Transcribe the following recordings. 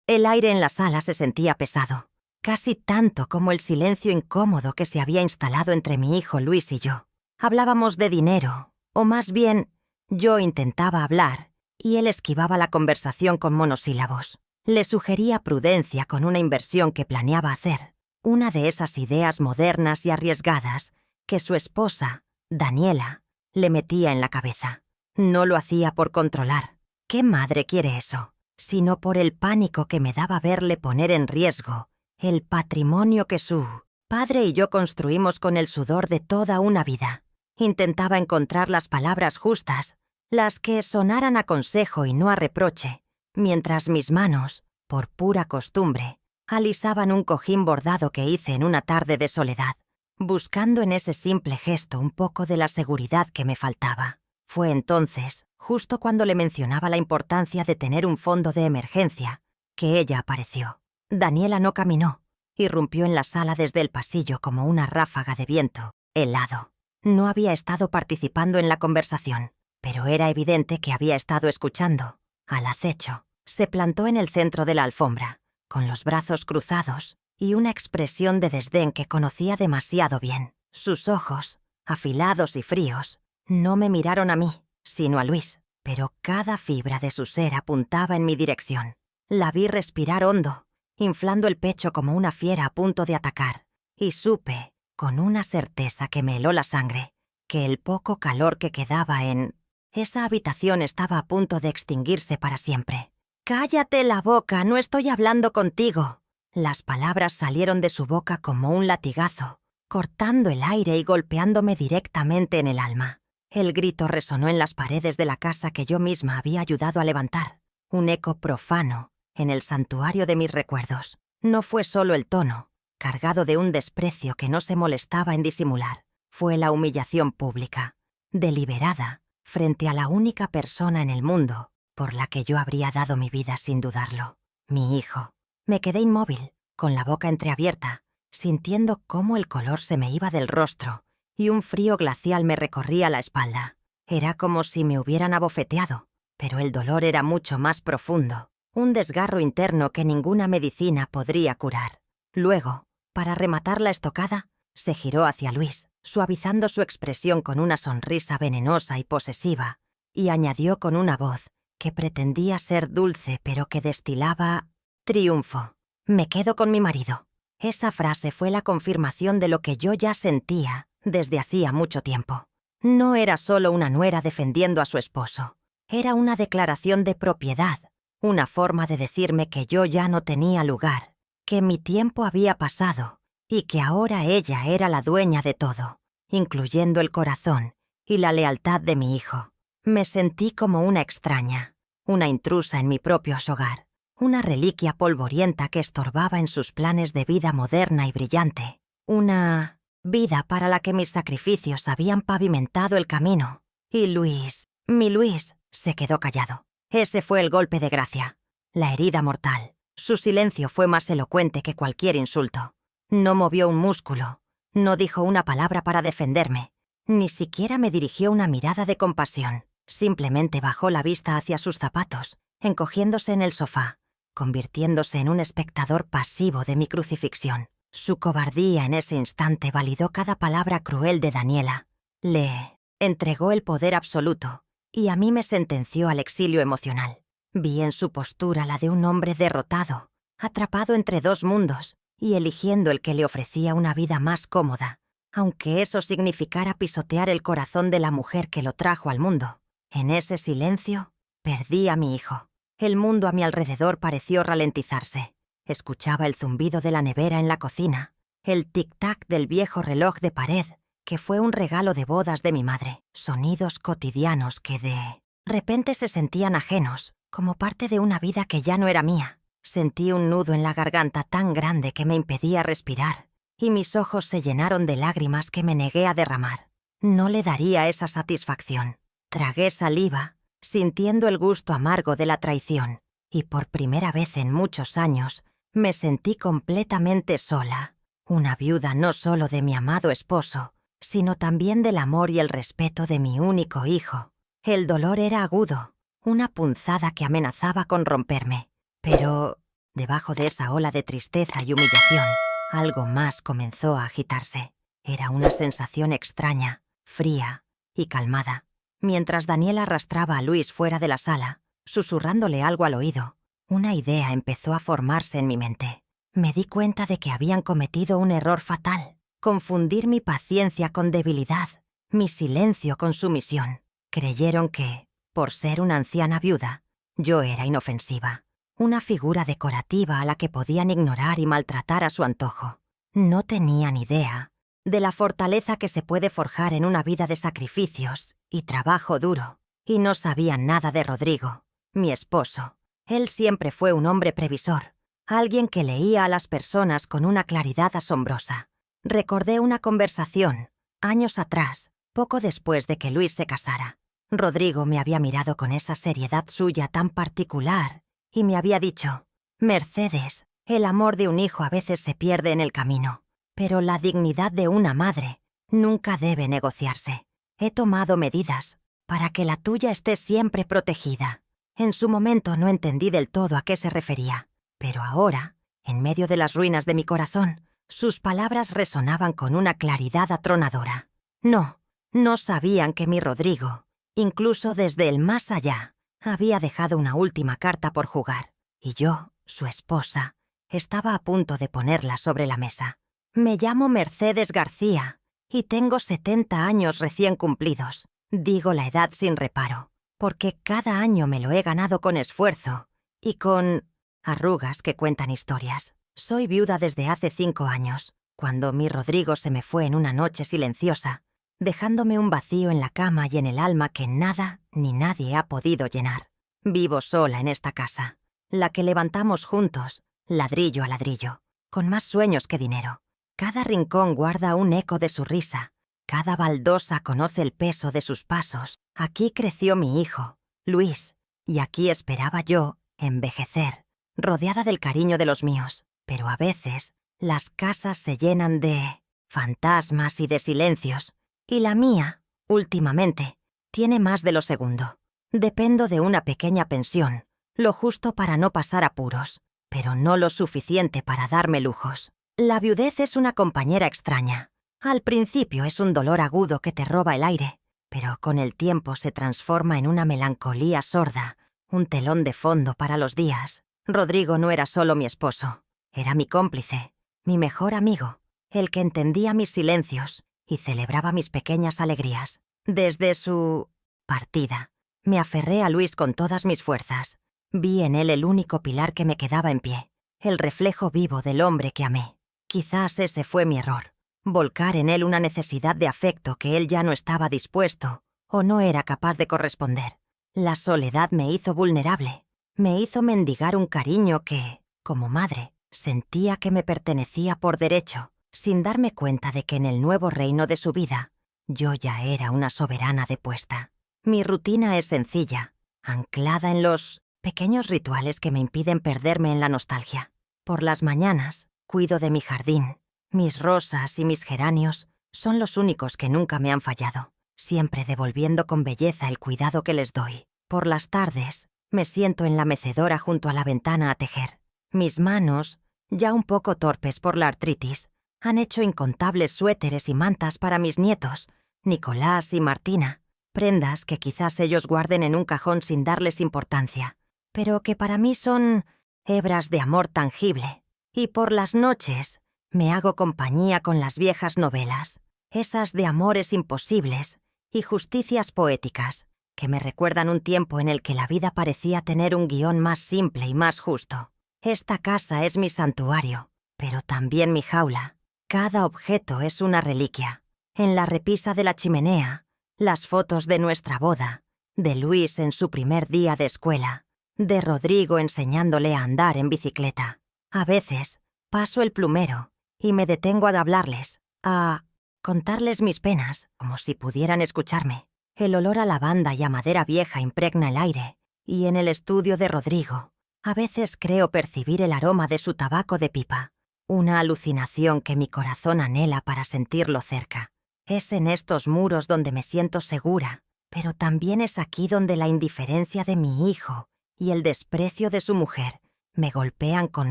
El aire en la sala se sentía pesado, casi tanto como el silencio incómodo que se había instalado entre mi hijo Luis y yo. Hablábamos de dinero, o más bien, yo intentaba hablar, y él esquivaba la conversación con monosílabos. Le sugería prudencia con una inversión que planeaba hacer, una de esas ideas modernas y arriesgadas que su esposa, Daniela, le metía en la cabeza. No lo hacía por controlar. ¿Qué madre quiere eso? Sino por el pánico que me daba verle poner en riesgo el patrimonio que su padre y yo construimos con el sudor de toda una vida. Intentaba encontrar las palabras justas, las que sonaran a consejo y no a reproche, mientras mis manos, por pura costumbre, alisaban un cojín bordado que hice en una tarde de soledad, buscando en ese simple gesto un poco de la seguridad que me faltaba. Fue entonces, justo cuando le mencionaba la importancia de tener un fondo de emergencia, que ella apareció. Daniela no caminó, irrumpió en la sala desde el pasillo como una ráfaga de viento, helado. No había estado participando en la conversación, pero era evidente que había estado escuchando, al acecho. Se plantó en el centro de la alfombra, con los brazos cruzados y una expresión de desdén que conocía demasiado bien. Sus ojos, afilados y fríos, no me miraron a mí, sino a Luis, pero cada fibra de su ser apuntaba en mi dirección. La vi respirar hondo, inflando el pecho como una fiera a punto de atacar, y supe, con una certeza que me heló la sangre, que el poco calor que quedaba en esa habitación estaba a punto de extinguirse para siempre. «Cállate la boca, no estoy hablando contigo». Las palabras salieron de su boca como un latigazo, cortando el aire y golpeándome directamente en el alma. El grito resonó en las paredes de la casa que yo misma había ayudado a levantar, un eco profano en el santuario de mis recuerdos. No fue solo el tono, cargado de un desprecio que no se molestaba en disimular. Fue la humillación pública, deliberada, frente a la única persona en el mundo por la que yo habría dado mi vida sin dudarlo, mi hijo. Me quedé inmóvil, con la boca entreabierta, sintiendo cómo el color se me iba del rostro y un frío glacial me recorría la espalda. Era como si me hubieran abofeteado, pero el dolor era mucho más profundo, un desgarro interno que ninguna medicina podría curar. Luego, para rematar la estocada, se giró hacia Luis, suavizando su expresión con una sonrisa venenosa y posesiva, y añadió con una voz que pretendía ser dulce pero que destilaba triunfo: «Me quedo con mi marido». Esa frase fue la confirmación de lo que yo ya sentía desde hacía mucho tiempo. No era solo una nuera defendiendo a su esposo, era una declaración de propiedad, una forma de decirme que yo ya no tenía lugar, que mi tiempo había pasado y que ahora ella era la dueña de todo, incluyendo el corazón y la lealtad de mi hijo. Me sentí como una extraña, una intrusa en mi propio hogar, una reliquia polvorienta que estorbaba en sus planes de vida moderna y brillante, una vida para la que mis sacrificios habían pavimentado el camino. Y Luis, mi Luis, se quedó callado. Ese fue el golpe de gracia, la herida mortal. Su silencio fue más elocuente que cualquier insulto. No movió un músculo, no dijo una palabra para defenderme, ni siquiera me dirigió una mirada de compasión. Simplemente bajó la vista hacia sus zapatos, encogiéndose en el sofá, convirtiéndose en un espectador pasivo de mi crucifixión. Su cobardía en ese instante validó cada palabra cruel de Daniela. Le entregó el poder absoluto y a mí me sentenció al exilio emocional. Vi en su postura la de un hombre derrotado, atrapado entre dos mundos y eligiendo el que le ofrecía una vida más cómoda, aunque eso significara pisotear el corazón de la mujer que lo trajo al mundo. En ese silencio, perdí a mi hijo. El mundo a mi alrededor pareció ralentizarse. Escuchaba el zumbido de la nevera en la cocina, el tic-tac del viejo reloj de pared, que fue un regalo de bodas de mi madre. Sonidos cotidianos que de repente se sentían ajenos, como parte de una vida que ya no era mía. Sentí un nudo en la garganta tan grande que me impedía respirar, y mis ojos se llenaron de lágrimas que me negué a derramar. No le daría esa satisfacción. Tragué saliva, sintiendo el gusto amargo de la traición, y por primera vez en muchos años me sentí completamente sola, una viuda no solo de mi amado esposo, sino también del amor y el respeto de mi único hijo. El dolor era agudo, una punzada que amenazaba con romperme, pero Debajo de esa ola de tristeza y humillación, algo más comenzó a agitarse. Era una sensación extraña, fría y calmada. Mientras Daniela arrastraba a Luis fuera de la sala, susurrándole algo al oído, una idea empezó a formarse en mi mente. Me di cuenta de que habían cometido un error fatal: confundir mi paciencia con debilidad, mi silencio con sumisión. Creyeron que, por ser una anciana viuda, yo era inofensiva, una figura decorativa a la que podían ignorar y maltratar a su antojo. No tenían idea de la fortaleza que se puede forjar en una vida de sacrificios y trabajo duro, y no sabían nada de Rodrigo, mi esposo. Él siempre fue un hombre previsor, alguien que leía a las personas con una claridad asombrosa. Recordé una conversación, años atrás, poco después de que Luis se casara. Rodrigo me había mirado con esa seriedad suya tan particular y me había dicho: «Mercedes, el amor de un hijo a veces se pierde en el camino, pero la dignidad de una madre nunca debe negociarse. He tomado medidas para que la tuya esté siempre protegida». En su momento no entendí del todo a qué se refería, pero ahora, en medio de las ruinas de mi corazón, sus palabras resonaban con una claridad atronadora. No sabían que mi Rodrigo, incluso desde el más allá, había dejado una última carta por jugar, y yo, su esposa, estaba a punto de ponerla sobre la mesa. «Me llamo Mercedes García y tengo 70 años recién cumplidos. Digo la edad sin reparo, porque cada año me lo he ganado con esfuerzo y con arrugas que cuentan historias. Soy viuda desde hace 5 años, cuando mi Rodrigo se me fue en una noche silenciosa, dejándome un vacío en la cama y en el alma que nada ni nadie ha podido llenar. Vivo sola en esta casa, la que levantamos juntos, ladrillo a ladrillo, con más sueños que dinero. Cada rincón guarda un eco de su risa, cada baldosa conoce el peso de sus pasos. Aquí creció mi hijo, Luis, y aquí esperaba yo envejecer, rodeada del cariño de los míos. Pero a veces las casas se llenan de fantasmas y de silencios, y la mía, últimamente, tiene más de lo segundo. Dependo de una pequeña pensión, lo justo para no pasar apuros, pero no lo suficiente para darme lujos. La viudez es una compañera extraña. Al principio es un dolor agudo que te roba el aire, pero con el tiempo se transforma en una melancolía sorda, un telón de fondo para los días. Rodrigo no era solo mi esposo, era mi cómplice, mi mejor amigo, el que entendía mis silencios y celebraba mis pequeñas alegrías. Desde su partida, me aferré a Luis con todas mis fuerzas. Vi en él el único pilar que me quedaba en pie, el reflejo vivo del hombre que amé. Quizás ese fue mi error, volcar en él una necesidad de afecto que él ya no estaba dispuesto o no era capaz de corresponder. La soledad me hizo vulnerable, me hizo mendigar un cariño que, como madre, sentía que me pertenecía por derecho, sin darme cuenta de que en el nuevo reino de su vida, yo ya era una soberana depuesta. Mi rutina es sencilla, anclada en los pequeños rituales que me impiden perderme en la nostalgia. Por las mañanas, cuido de mi jardín. Mis rosas y mis geranios son los únicos que nunca me han fallado, siempre devolviendo con belleza el cuidado que les doy. Por las tardes, me siento en la mecedora junto a la ventana a tejer. Mis manos, ya un poco torpes por la artritis, han hecho incontables suéteres y mantas para mis nietos, Nicolás y Martina, prendas que quizás ellos guarden en un cajón sin darles importancia, pero que para mí son hebras de amor tangible. Y por las noches me hago compañía con las viejas novelas, esas de amores imposibles y justicias poéticas, que me recuerdan un tiempo en el que la vida parecía tener un guión más simple y más justo. Esta casa es mi santuario, pero también mi jaula. Cada objeto es una reliquia. En la repisa de la chimenea, las fotos de nuestra boda, de Luis en su primer día de escuela, de Rodrigo enseñándole a andar en bicicleta. A veces paso el plumero y me detengo a hablarles, a contarles mis penas, como si pudieran escucharme. El olor a lavanda y a madera vieja impregna el aire, y en el estudio de Rodrigo, a veces creo percibir el aroma de su tabaco de pipa, una alucinación que mi corazón anhela para sentirlo cerca. Es en estos muros donde me siento segura, pero también es aquí donde la indiferencia de mi hijo y el desprecio de su mujer me golpean con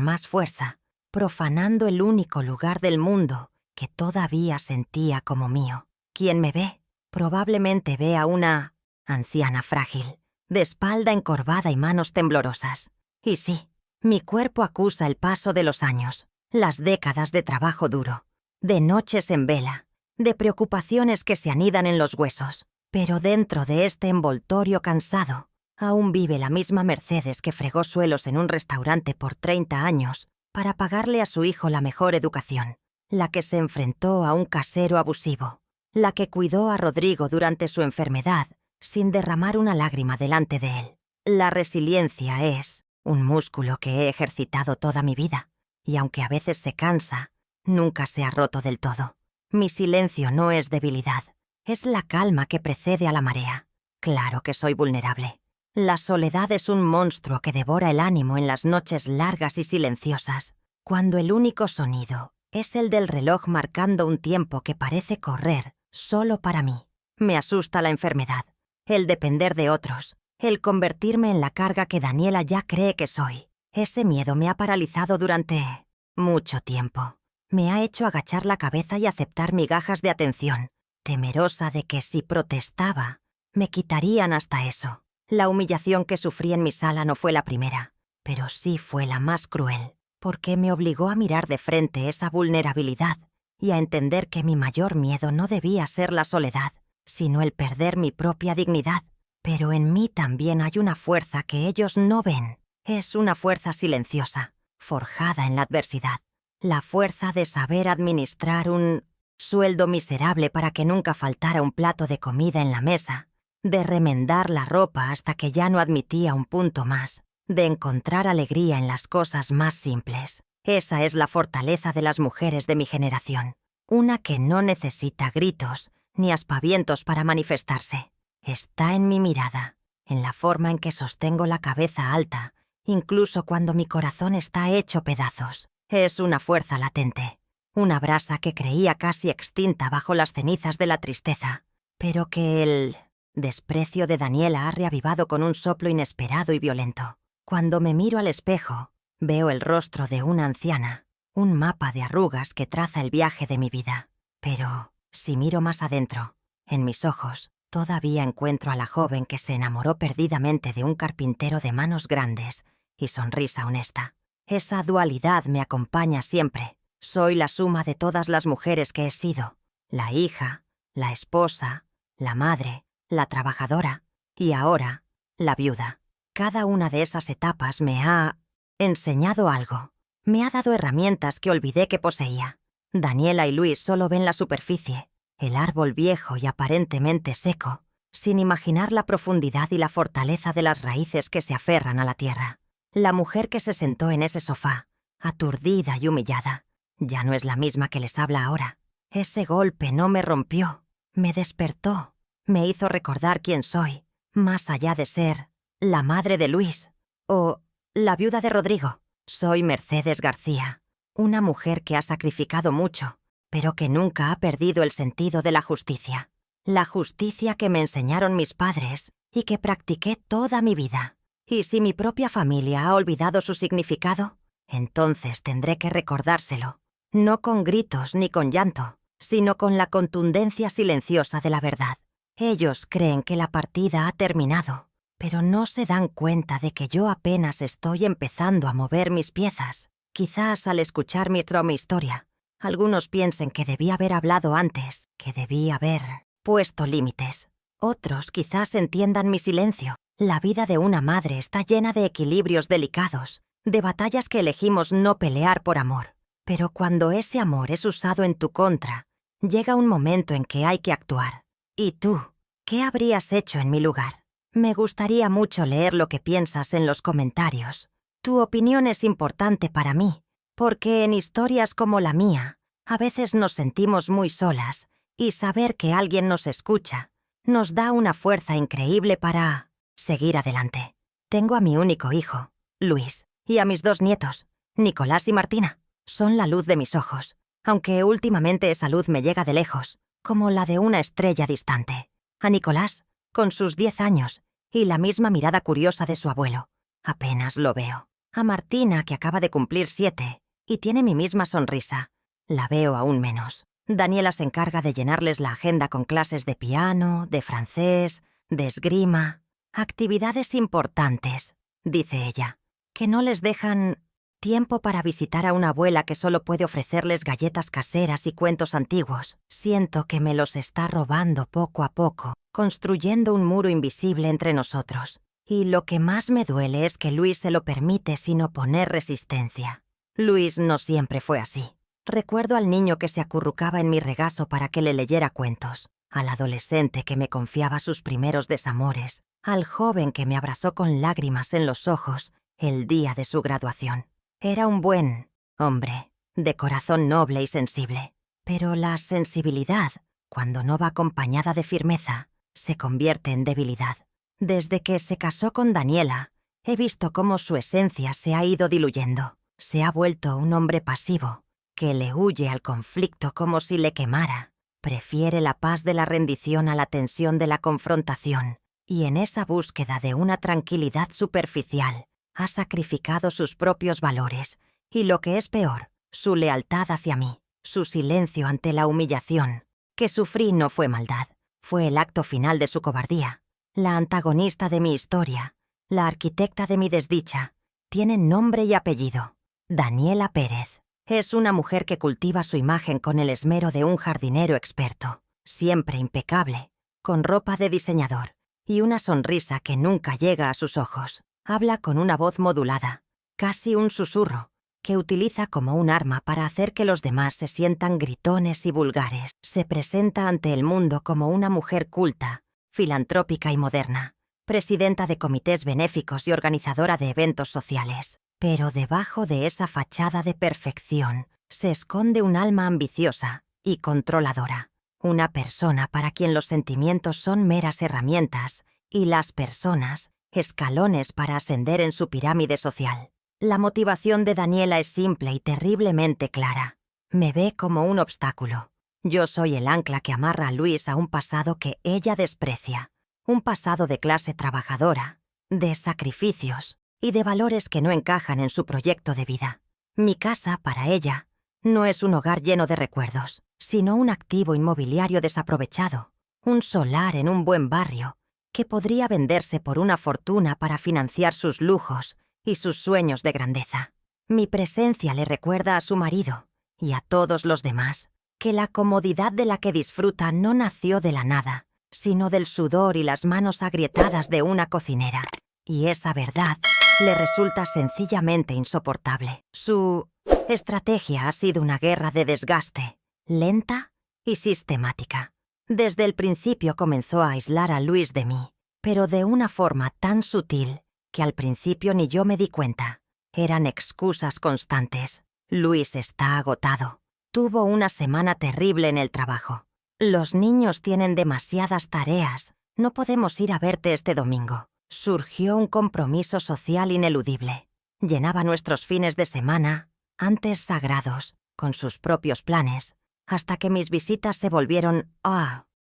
más fuerza, profanando el único lugar del mundo que todavía sentía como mío. Quien me ve, probablemente ve a una anciana frágil, de espalda encorvada y manos temblorosas. Y sí, mi cuerpo acusa el paso de los años, las décadas de trabajo duro, de noches en vela, de preocupaciones que se anidan en los huesos. Pero dentro de este envoltorio cansado, aún vive la misma Mercedes que fregó suelos en un restaurante por 30 años para pagarle a su hijo la mejor educación, la que se enfrentó a un casero abusivo, la que cuidó a Rodrigo durante su enfermedad sin derramar una lágrima delante de él. La resiliencia es un músculo que he ejercitado toda mi vida, y aunque a veces se cansa, nunca se ha roto del todo. Mi silencio no es debilidad, es la calma que precede a la marea. Claro que soy vulnerable. La soledad es un monstruo que devora el ánimo en las noches largas y silenciosas, cuando el único sonido es el del reloj marcando un tiempo que parece correr solo para mí. Me asusta la enfermedad, el depender de otros, el convertirme en la carga que Daniela ya cree que soy. Ese miedo me ha paralizado durante mucho tiempo. Me ha hecho agachar la cabeza y aceptar migajas de atención, temerosa de que si protestaba, me quitarían hasta eso. La humillación que sufrí en mi sala no fue la primera, pero sí fue la más cruel, porque me obligó a mirar de frente esa vulnerabilidad y a entender que mi mayor miedo no debía ser la soledad, sino el perder mi propia dignidad. Pero en mí también hay una fuerza que ellos no ven. Es una fuerza silenciosa, forjada en la adversidad. La fuerza de saber administrar un sueldo miserable para que nunca faltara un plato de comida en la mesa, de remendar la ropa hasta que ya no admitía un punto más, de encontrar alegría en las cosas más simples. Esa es la fortaleza de las mujeres de mi generación, una que no necesita gritos ni aspavientos para manifestarse. Está en mi mirada, en la forma en que sostengo la cabeza alta, incluso cuando mi corazón está hecho pedazos. Es una fuerza latente, una brasa que creía casi extinta bajo las cenizas de la tristeza, pero que el desprecio de Daniela ha reavivado con un soplo inesperado y violento. Cuando me miro al espejo, veo el rostro de una anciana, un mapa de arrugas que traza el viaje de mi vida. Pero, si miro más adentro, en mis ojos, todavía encuentro a la joven que se enamoró perdidamente de un carpintero de manos grandes y sonrisa honesta. Esa dualidad me acompaña siempre. Soy la suma de todas las mujeres que he sido. La hija, la esposa, la madre, la trabajadora y ahora, la viuda. Cada una de esas etapas me ha enseñado algo. Me ha dado herramientas que olvidé que poseía. Daniela y Luis solo ven la superficie, el árbol viejo y aparentemente seco, sin imaginar la profundidad y la fortaleza de las raíces que se aferran a la tierra. La mujer que se sentó en ese sofá, aturdida y humillada, ya no es la misma que les habla ahora. Ese golpe no me rompió, me despertó, me hizo recordar quién soy, más allá de ser la madre de Luis o la viuda de Rodrigo. Soy Mercedes García, una mujer que ha sacrificado mucho, pero que nunca ha perdido el sentido de la justicia. La justicia que me enseñaron mis padres y que practiqué toda mi vida. Y si mi propia familia ha olvidado su significado, entonces tendré que recordárselo, no con gritos ni con llanto, sino con la contundencia silenciosa de la verdad. Ellos creen que la partida ha terminado, pero no se dan cuenta de que yo apenas estoy empezando a mover mis piezas. Quizás al escuchar mi historia, algunos piensen que debí haber hablado antes, que debí haber puesto límites. Otros quizás entiendan mi silencio. La vida de una madre está llena de equilibrios delicados, de batallas que elegimos no pelear por amor. Pero cuando ese amor es usado en tu contra, llega un momento en que hay que actuar. ¿Y tú? ¿Qué habrías hecho en mi lugar? Me gustaría mucho leer lo que piensas en los comentarios. Tu opinión es importante para mí, porque en historias como la mía, a veces nos sentimos muy solas, y saber que alguien nos escucha nos da una fuerza increíble para seguir adelante. Tengo a mi único hijo, Luis, y a mis 2 nietos, Nicolás y Martina. Son la luz de mis ojos, aunque últimamente esa luz me llega de lejos, como la de una estrella distante. A Nicolás, con sus 10 años, y la misma mirada curiosa de su abuelo. Apenas lo veo. A Martina, que acaba de cumplir 7, y tiene mi misma sonrisa. La veo aún menos. Daniela se encarga de llenarles la agenda con clases de piano, de francés, de esgrima. Actividades importantes, dice ella, que no les dejan tiempo para visitar a una abuela que solo puede ofrecerles galletas caseras y cuentos antiguos. Siento que me los está robando poco a poco, construyendo un muro invisible entre nosotros. Y lo que más me duele es que Luis se lo permite sin oponer resistencia. Luis no siempre fue así. Recuerdo al niño que se acurrucaba en mi regazo para que le leyera cuentos, al adolescente que me confiaba sus primeros desamores, al joven que me abrazó con lágrimas en los ojos el día de su graduación. Era un buen hombre, de corazón noble y sensible. Pero la sensibilidad, cuando no va acompañada de firmeza, se convierte en debilidad. Desde que se casó con Daniela, he visto cómo su esencia se ha ido diluyendo. Se ha vuelto un hombre pasivo, que le huye al conflicto como si le quemara. Prefiere la paz de la rendición a la tensión de la confrontación, y en esa búsqueda de una tranquilidad superficial, ha sacrificado sus propios valores, y lo que es peor, su lealtad hacia mí, su silencio ante la humillación. Que sufrí no fue maldad, fue el acto final de su cobardía. La antagonista de mi historia, la arquitecta de mi desdicha, tiene nombre y apellido. Daniela Pérez. Es una mujer que cultiva su imagen con el esmero de un jardinero experto, siempre impecable, con ropa de diseñador y una sonrisa que nunca llega a sus ojos. Habla con una voz modulada, casi un susurro, que utiliza como un arma para hacer que los demás se sientan gritones y vulgares. Se presenta ante el mundo como una mujer culta, filantrópica y moderna, presidenta de comités benéficos y organizadora de eventos sociales. Pero debajo de esa fachada de perfección se esconde un alma ambiciosa y controladora. Una persona para quien los sentimientos son meras herramientas y las personas escalones para ascender en su pirámide social. La motivación de Daniela es simple y terriblemente clara. Me ve como un obstáculo. Yo soy el ancla que amarra a Luis a un pasado que ella desprecia. Un pasado de clase trabajadora, de sacrificios y de valores que no encajan en su proyecto de vida. Mi casa, para ella, no es un hogar lleno de recuerdos, sino un activo inmobiliario desaprovechado, un solar en un buen barrio, que podría venderse por una fortuna para financiar sus lujos y sus sueños de grandeza. Mi presencia le recuerda a su marido y a todos los demás que la comodidad de la que disfruta no nació de la nada, sino del sudor y las manos agrietadas de una cocinera. Y esa verdad le resulta sencillamente insoportable. Su estrategia ha sido una guerra de desgaste, lenta y sistemática. Desde el principio comenzó a aislar a Luis de mí, pero de una forma tan sutil que al principio ni yo me di cuenta. Eran excusas constantes. Luis está agotado. Tuvo una semana terrible en el trabajo. Los niños tienen demasiadas tareas. No podemos ir a verte este domingo. Surgió un compromiso social ineludible. Llenaba nuestros fines de semana, antes sagrados, con sus propios planes, hasta que mis visitas se volvieron,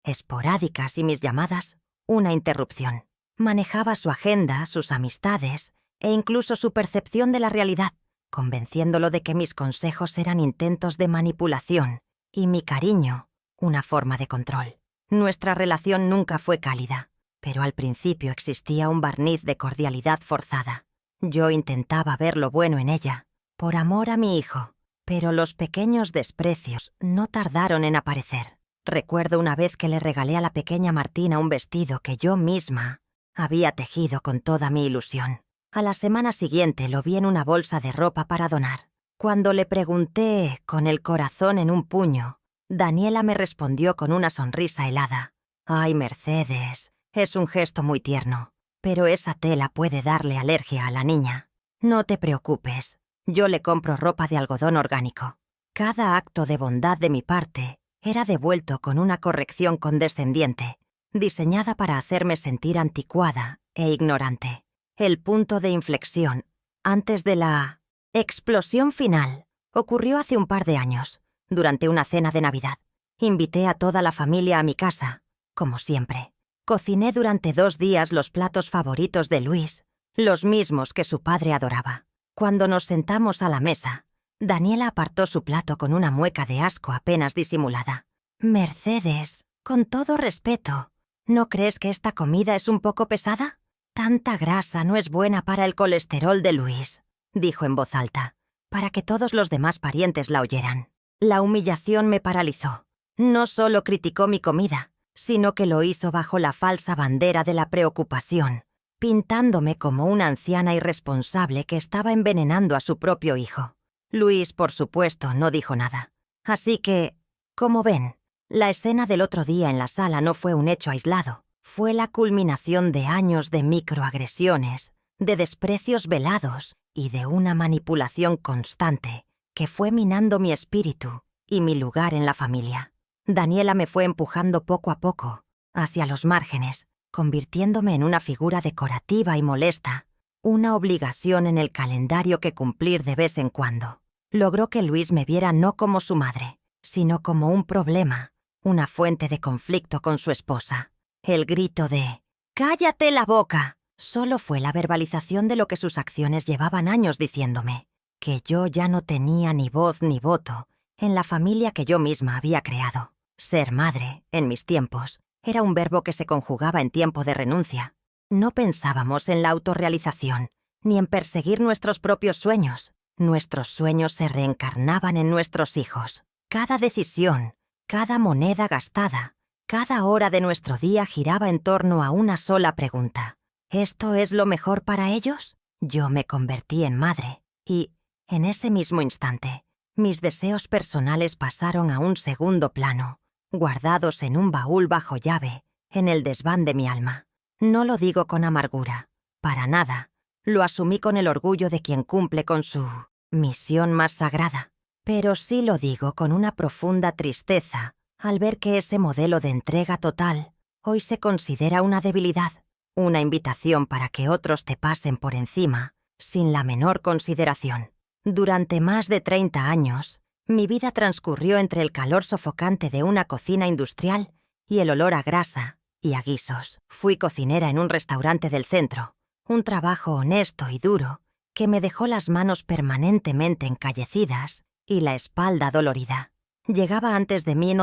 esporádicas y mis llamadas, una interrupción. Manejaba su agenda, sus amistades e incluso su percepción de la realidad, convenciéndolo de que mis consejos eran intentos de manipulación y mi cariño, una forma de control. Nuestra relación nunca fue cálida, pero al principio existía un barniz de cordialidad forzada. Yo intentaba ver lo bueno en ella, por amor a mi hijo, pero los pequeños desprecios no tardaron en aparecer. Recuerdo una vez que le regalé a la pequeña Martina un vestido que yo misma había tejido con toda mi ilusión. A la semana siguiente lo vi en una bolsa de ropa para donar. Cuando le pregunté, con el corazón en un puño, Daniela me respondió con una sonrisa helada. «Ay, Mercedes, es un gesto muy tierno, pero esa tela puede darle alergia a la niña. No te preocupes, yo le compro ropa de algodón orgánico». Cada acto de bondad de mi parte era devuelto con una corrección condescendiente, diseñada para hacerme sentir anticuada e ignorante. El punto de inflexión, antes de la explosión final, ocurrió hace un par de años, durante una cena de Navidad. Invité a toda la familia a mi casa, como siempre. Cociné durante 2 días los platos favoritos de Luis, los mismos que su padre adoraba. Cuando nos sentamos a la mesa, Daniela apartó su plato con una mueca de asco apenas disimulada. «Mercedes, con todo respeto, ¿no crees que esta comida es un poco pesada? Tanta grasa no es buena para el colesterol de Luis», dijo en voz alta, para que todos los demás parientes la oyeran. La humillación me paralizó. No solo criticó mi comida, sino que lo hizo bajo la falsa bandera de la preocupación, pintándome como una anciana irresponsable que estaba envenenando a su propio hijo. Luis, por supuesto, no dijo nada. Así que, como ven, la escena del otro día en la sala no fue un hecho aislado. Fue la culminación de años de microagresiones, de desprecios velados y de una manipulación constante que fue minando mi espíritu y mi lugar en la familia. Daniela me fue empujando poco a poco hacia los márgenes, convirtiéndome en una figura decorativa y molesta, una obligación en el calendario que cumplir de vez en cuando. Logró que Luis me viera no como su madre, sino como un problema, una fuente de conflicto con su esposa. El grito de «¡Cállate la boca!» solo fue la verbalización de lo que sus acciones llevaban años diciéndome, que yo ya no tenía ni voz ni voto en la familia que yo misma había creado. Ser madre, en mis tiempos, era un verbo que se conjugaba en tiempo de renuncia. No pensábamos en la autorrealización, ni en perseguir nuestros propios sueños. Nuestros sueños se reencarnaban en nuestros hijos. Cada decisión, cada moneda gastada, cada hora de nuestro día giraba en torno a una sola pregunta. ¿Esto es lo mejor para ellos? Yo me convertí en madre y, en ese mismo instante, mis deseos personales pasaron a un segundo plano, guardados en un baúl bajo llave, en el desván de mi alma. No lo digo con amargura, para nada. Lo asumí con el orgullo de quien cumple con su misión más sagrada. Pero sí lo digo con una profunda tristeza al ver que ese modelo de entrega total hoy se considera una debilidad, una invitación para que otros te pasen por encima, sin la menor consideración. Durante más de 30 años, mi vida transcurrió entre el calor sofocante de una cocina industrial y el olor a grasa y a guisos. Fui cocinera en un restaurante del centro, un trabajo honesto y duro que me dejó las manos permanentemente encallecidas y la espalda dolorida. Llegaba antes de mí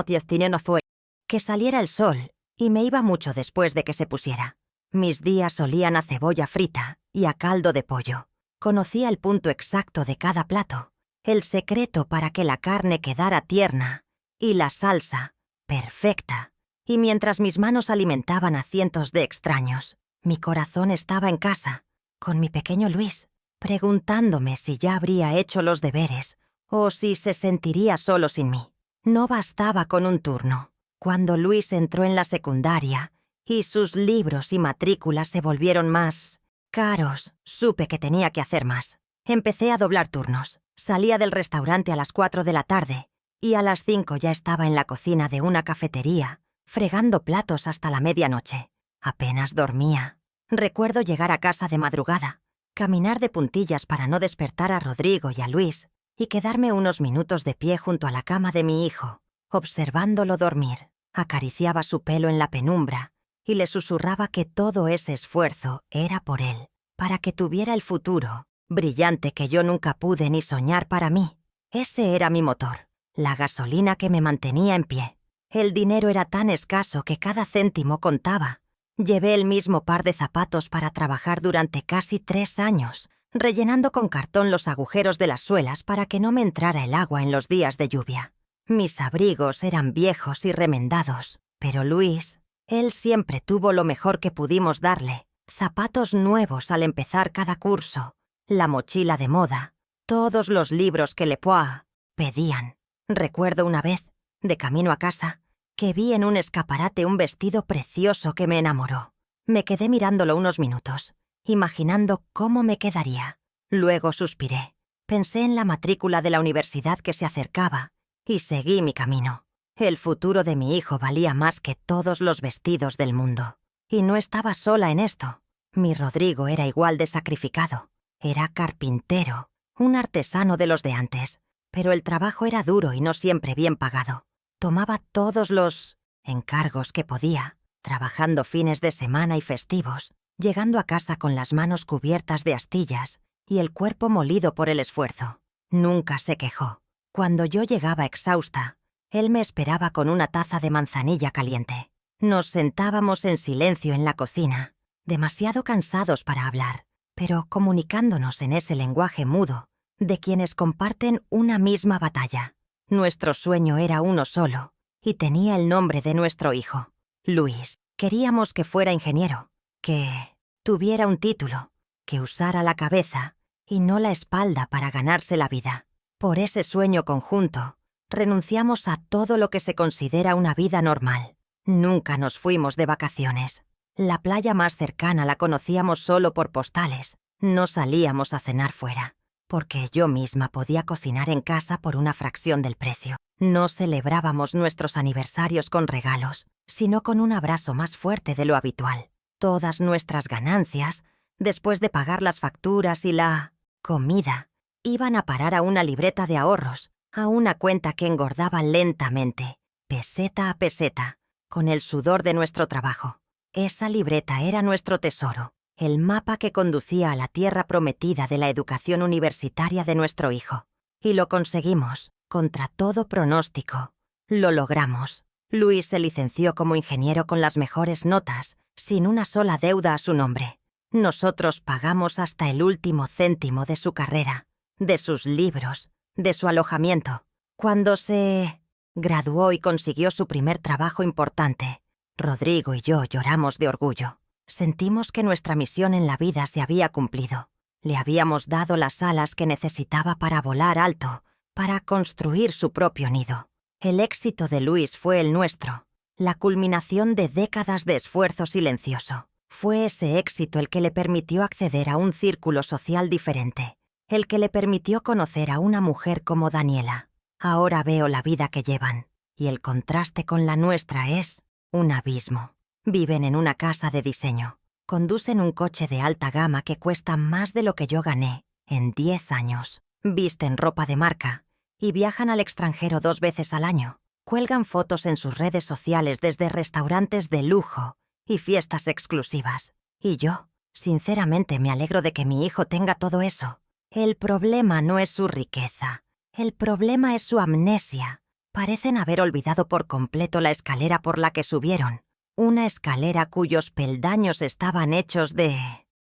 que saliera el sol y me iba mucho después de que se pusiera. Mis días olían a cebolla frita y a caldo de pollo. Conocía el punto exacto de cada plato, el secreto para que la carne quedara tierna y la salsa perfecta. Y mientras mis manos alimentaban a cientos de extraños, mi corazón estaba en casa, con mi pequeño Luis, preguntándome si ya habría hecho los deberes o si se sentiría solo sin mí. No bastaba con un turno. Cuando Luis entró en la secundaria y sus libros y matrículas se volvieron más caros, supe que tenía que hacer más. Empecé a doblar turnos. Salía del restaurante a las 4 de la tarde y a las 5 ya estaba en la cocina de una cafetería, fregando platos hasta la medianoche. Apenas dormía. Recuerdo llegar a casa de madrugada, caminar de puntillas para no despertar a Rodrigo y a Luis y quedarme unos minutos de pie junto a la cama de mi hijo, observándolo dormir. Acariciaba su pelo en la penumbra y le susurraba que todo ese esfuerzo era por él, para que tuviera el futuro brillante que yo nunca pude ni soñar para mí. Ese era mi motor, la gasolina que me mantenía en pie. El dinero era tan escaso que cada céntimo contaba. Llevé el mismo par de zapatos para trabajar durante casi 3 años, rellenando con cartón los agujeros de las suelas para que no me entrara el agua en los días de lluvia. Mis abrigos eran viejos y remendados, pero Luis, él siempre tuvo lo mejor que pudimos darle. Zapatos nuevos al empezar cada curso, la mochila de moda, todos los libros que Le Poix pedían. Recuerdo una vez, de camino a casa, que vi en un escaparate un vestido precioso que me enamoró. Me quedé mirándolo unos minutos, imaginando cómo me quedaría. Luego suspiré. Pensé en la matrícula de la universidad que se acercaba y seguí mi camino. El futuro de mi hijo valía más que todos los vestidos del mundo. Y no estaba sola en esto. Mi Rodrigo era igual de sacrificado. Era carpintero, un artesano de los de antes, pero el trabajo era duro y no siempre bien pagado. Tomaba todos los encargos que podía, trabajando fines de semana y festivos, llegando a casa con las manos cubiertas de astillas y el cuerpo molido por el esfuerzo. Nunca se quejó. Cuando yo llegaba exhausta, él me esperaba con una taza de manzanilla caliente. Nos sentábamos en silencio en la cocina, demasiado cansados para hablar, pero comunicándonos en ese lenguaje mudo de quienes comparten una misma batalla. Nuestro sueño era uno solo, y tenía el nombre de nuestro hijo, Luis. Queríamos que fuera ingeniero, que tuviera un título, que usara la cabeza y no la espalda para ganarse la vida. Por ese sueño conjunto, renunciamos a todo lo que se considera una vida normal. Nunca nos fuimos de vacaciones. La playa más cercana la conocíamos solo por postales. No salíamos a cenar fuera, porque yo misma podía cocinar en casa por una fracción del precio. No celebrábamos nuestros aniversarios con regalos, sino con un abrazo más fuerte de lo habitual. Todas nuestras ganancias, después de pagar las facturas y la comida, iban a parar a una libreta de ahorros, a una cuenta que engordaba lentamente, peseta a peseta, con el sudor de nuestro trabajo. Esa libreta era nuestro tesoro, el mapa que conducía a la tierra prometida de la educación universitaria de nuestro hijo. Y lo conseguimos, contra todo pronóstico. Lo logramos. Luis se licenció como ingeniero con las mejores notas, sin una sola deuda a su nombre. Nosotros pagamos hasta el último céntimo de su carrera, de sus libros, de su alojamiento. Cuando se graduó y consiguió su primer trabajo importante, Rodrigo y yo lloramos de orgullo. Sentimos que nuestra misión en la vida se había cumplido. Le habíamos dado las alas que necesitaba para volar alto, para construir su propio nido. El éxito de Luis fue el nuestro, la culminación de décadas de esfuerzo silencioso. Fue ese éxito el que le permitió acceder a un círculo social diferente, el que le permitió conocer a una mujer como Daniela. Ahora veo la vida que llevan, y el contraste con la nuestra es un abismo. Viven en una casa de diseño, conducen un coche de alta gama que cuesta más de lo que yo gané en 10 años, visten ropa de marca y viajan al extranjero 2 veces al año. Cuelgan fotos en sus redes sociales desde restaurantes de lujo y fiestas exclusivas. Y yo, sinceramente, me alegro de que mi hijo tenga todo eso. El problema no es su riqueza. El problema es su amnesia. Parecen haber olvidado por completo la escalera por la que subieron. Una escalera cuyos peldaños estaban hechos de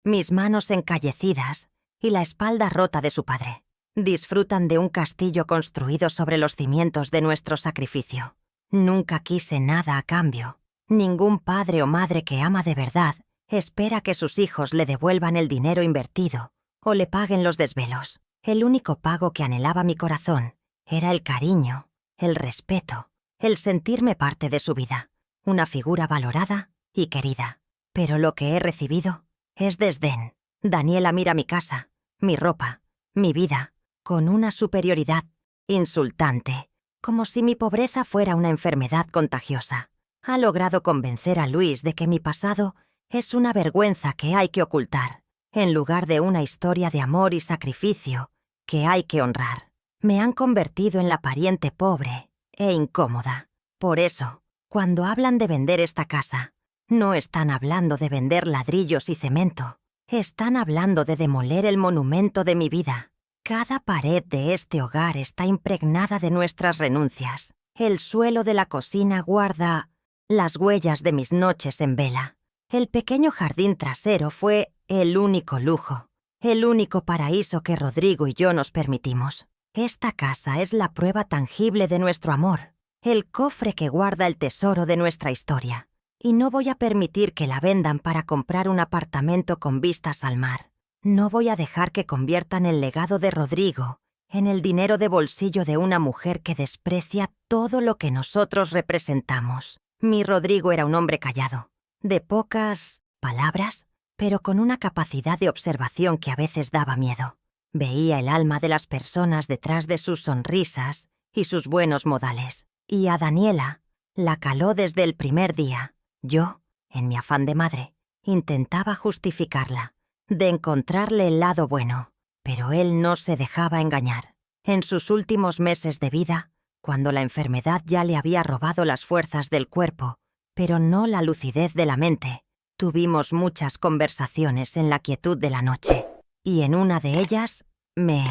mis manos encallecidas y la espalda rota de su padre. Disfrutan de un castillo construido sobre los cimientos de nuestro sacrificio. Nunca quise nada a cambio. Ningún padre o madre que ama de verdad espera que sus hijos le devuelvan el dinero invertido o le paguen los desvelos. El único pago que anhelaba mi corazón era el cariño, el respeto, el sentirme parte de su vida, una figura valorada y querida. Pero lo que he recibido es desdén. Daniela mira mi casa, mi ropa, mi vida, con una superioridad insultante, como si mi pobreza fuera una enfermedad contagiosa. Ha logrado convencer a Luis de que mi pasado es una vergüenza que hay que ocultar, en lugar de una historia de amor y sacrificio que hay que honrar. Me han convertido en la pariente pobre e incómoda. Por eso, cuando hablan de vender esta casa, no están hablando de vender ladrillos y cemento. Están hablando de demoler el monumento de mi vida. Cada pared de este hogar está impregnada de nuestras renuncias. El suelo de la cocina guarda las huellas de mis noches en vela. El pequeño jardín trasero fue el único lujo, el único paraíso que Rodrigo y yo nos permitimos. Esta casa es la prueba tangible de nuestro amor, el cofre que guarda el tesoro de nuestra historia. Y no voy a permitir que la vendan para comprar un apartamento con vistas al mar. No voy a dejar que conviertan el legado de Rodrigo en el dinero de bolsillo de una mujer que desprecia todo lo que nosotros representamos. Mi Rodrigo era un hombre callado, de pocas palabras, pero con una capacidad de observación que a veces daba miedo. Veía el alma de las personas detrás de sus sonrisas y sus buenos modales. Y a Daniela la caló desde el primer día. Yo, en mi afán de madre, intentaba justificarla, de encontrarle el lado bueno, pero él no se dejaba engañar. En sus últimos meses de vida, cuando la enfermedad ya le había robado las fuerzas del cuerpo, pero no la lucidez de la mente, tuvimos muchas conversaciones en la quietud de la noche. y en una de ellas me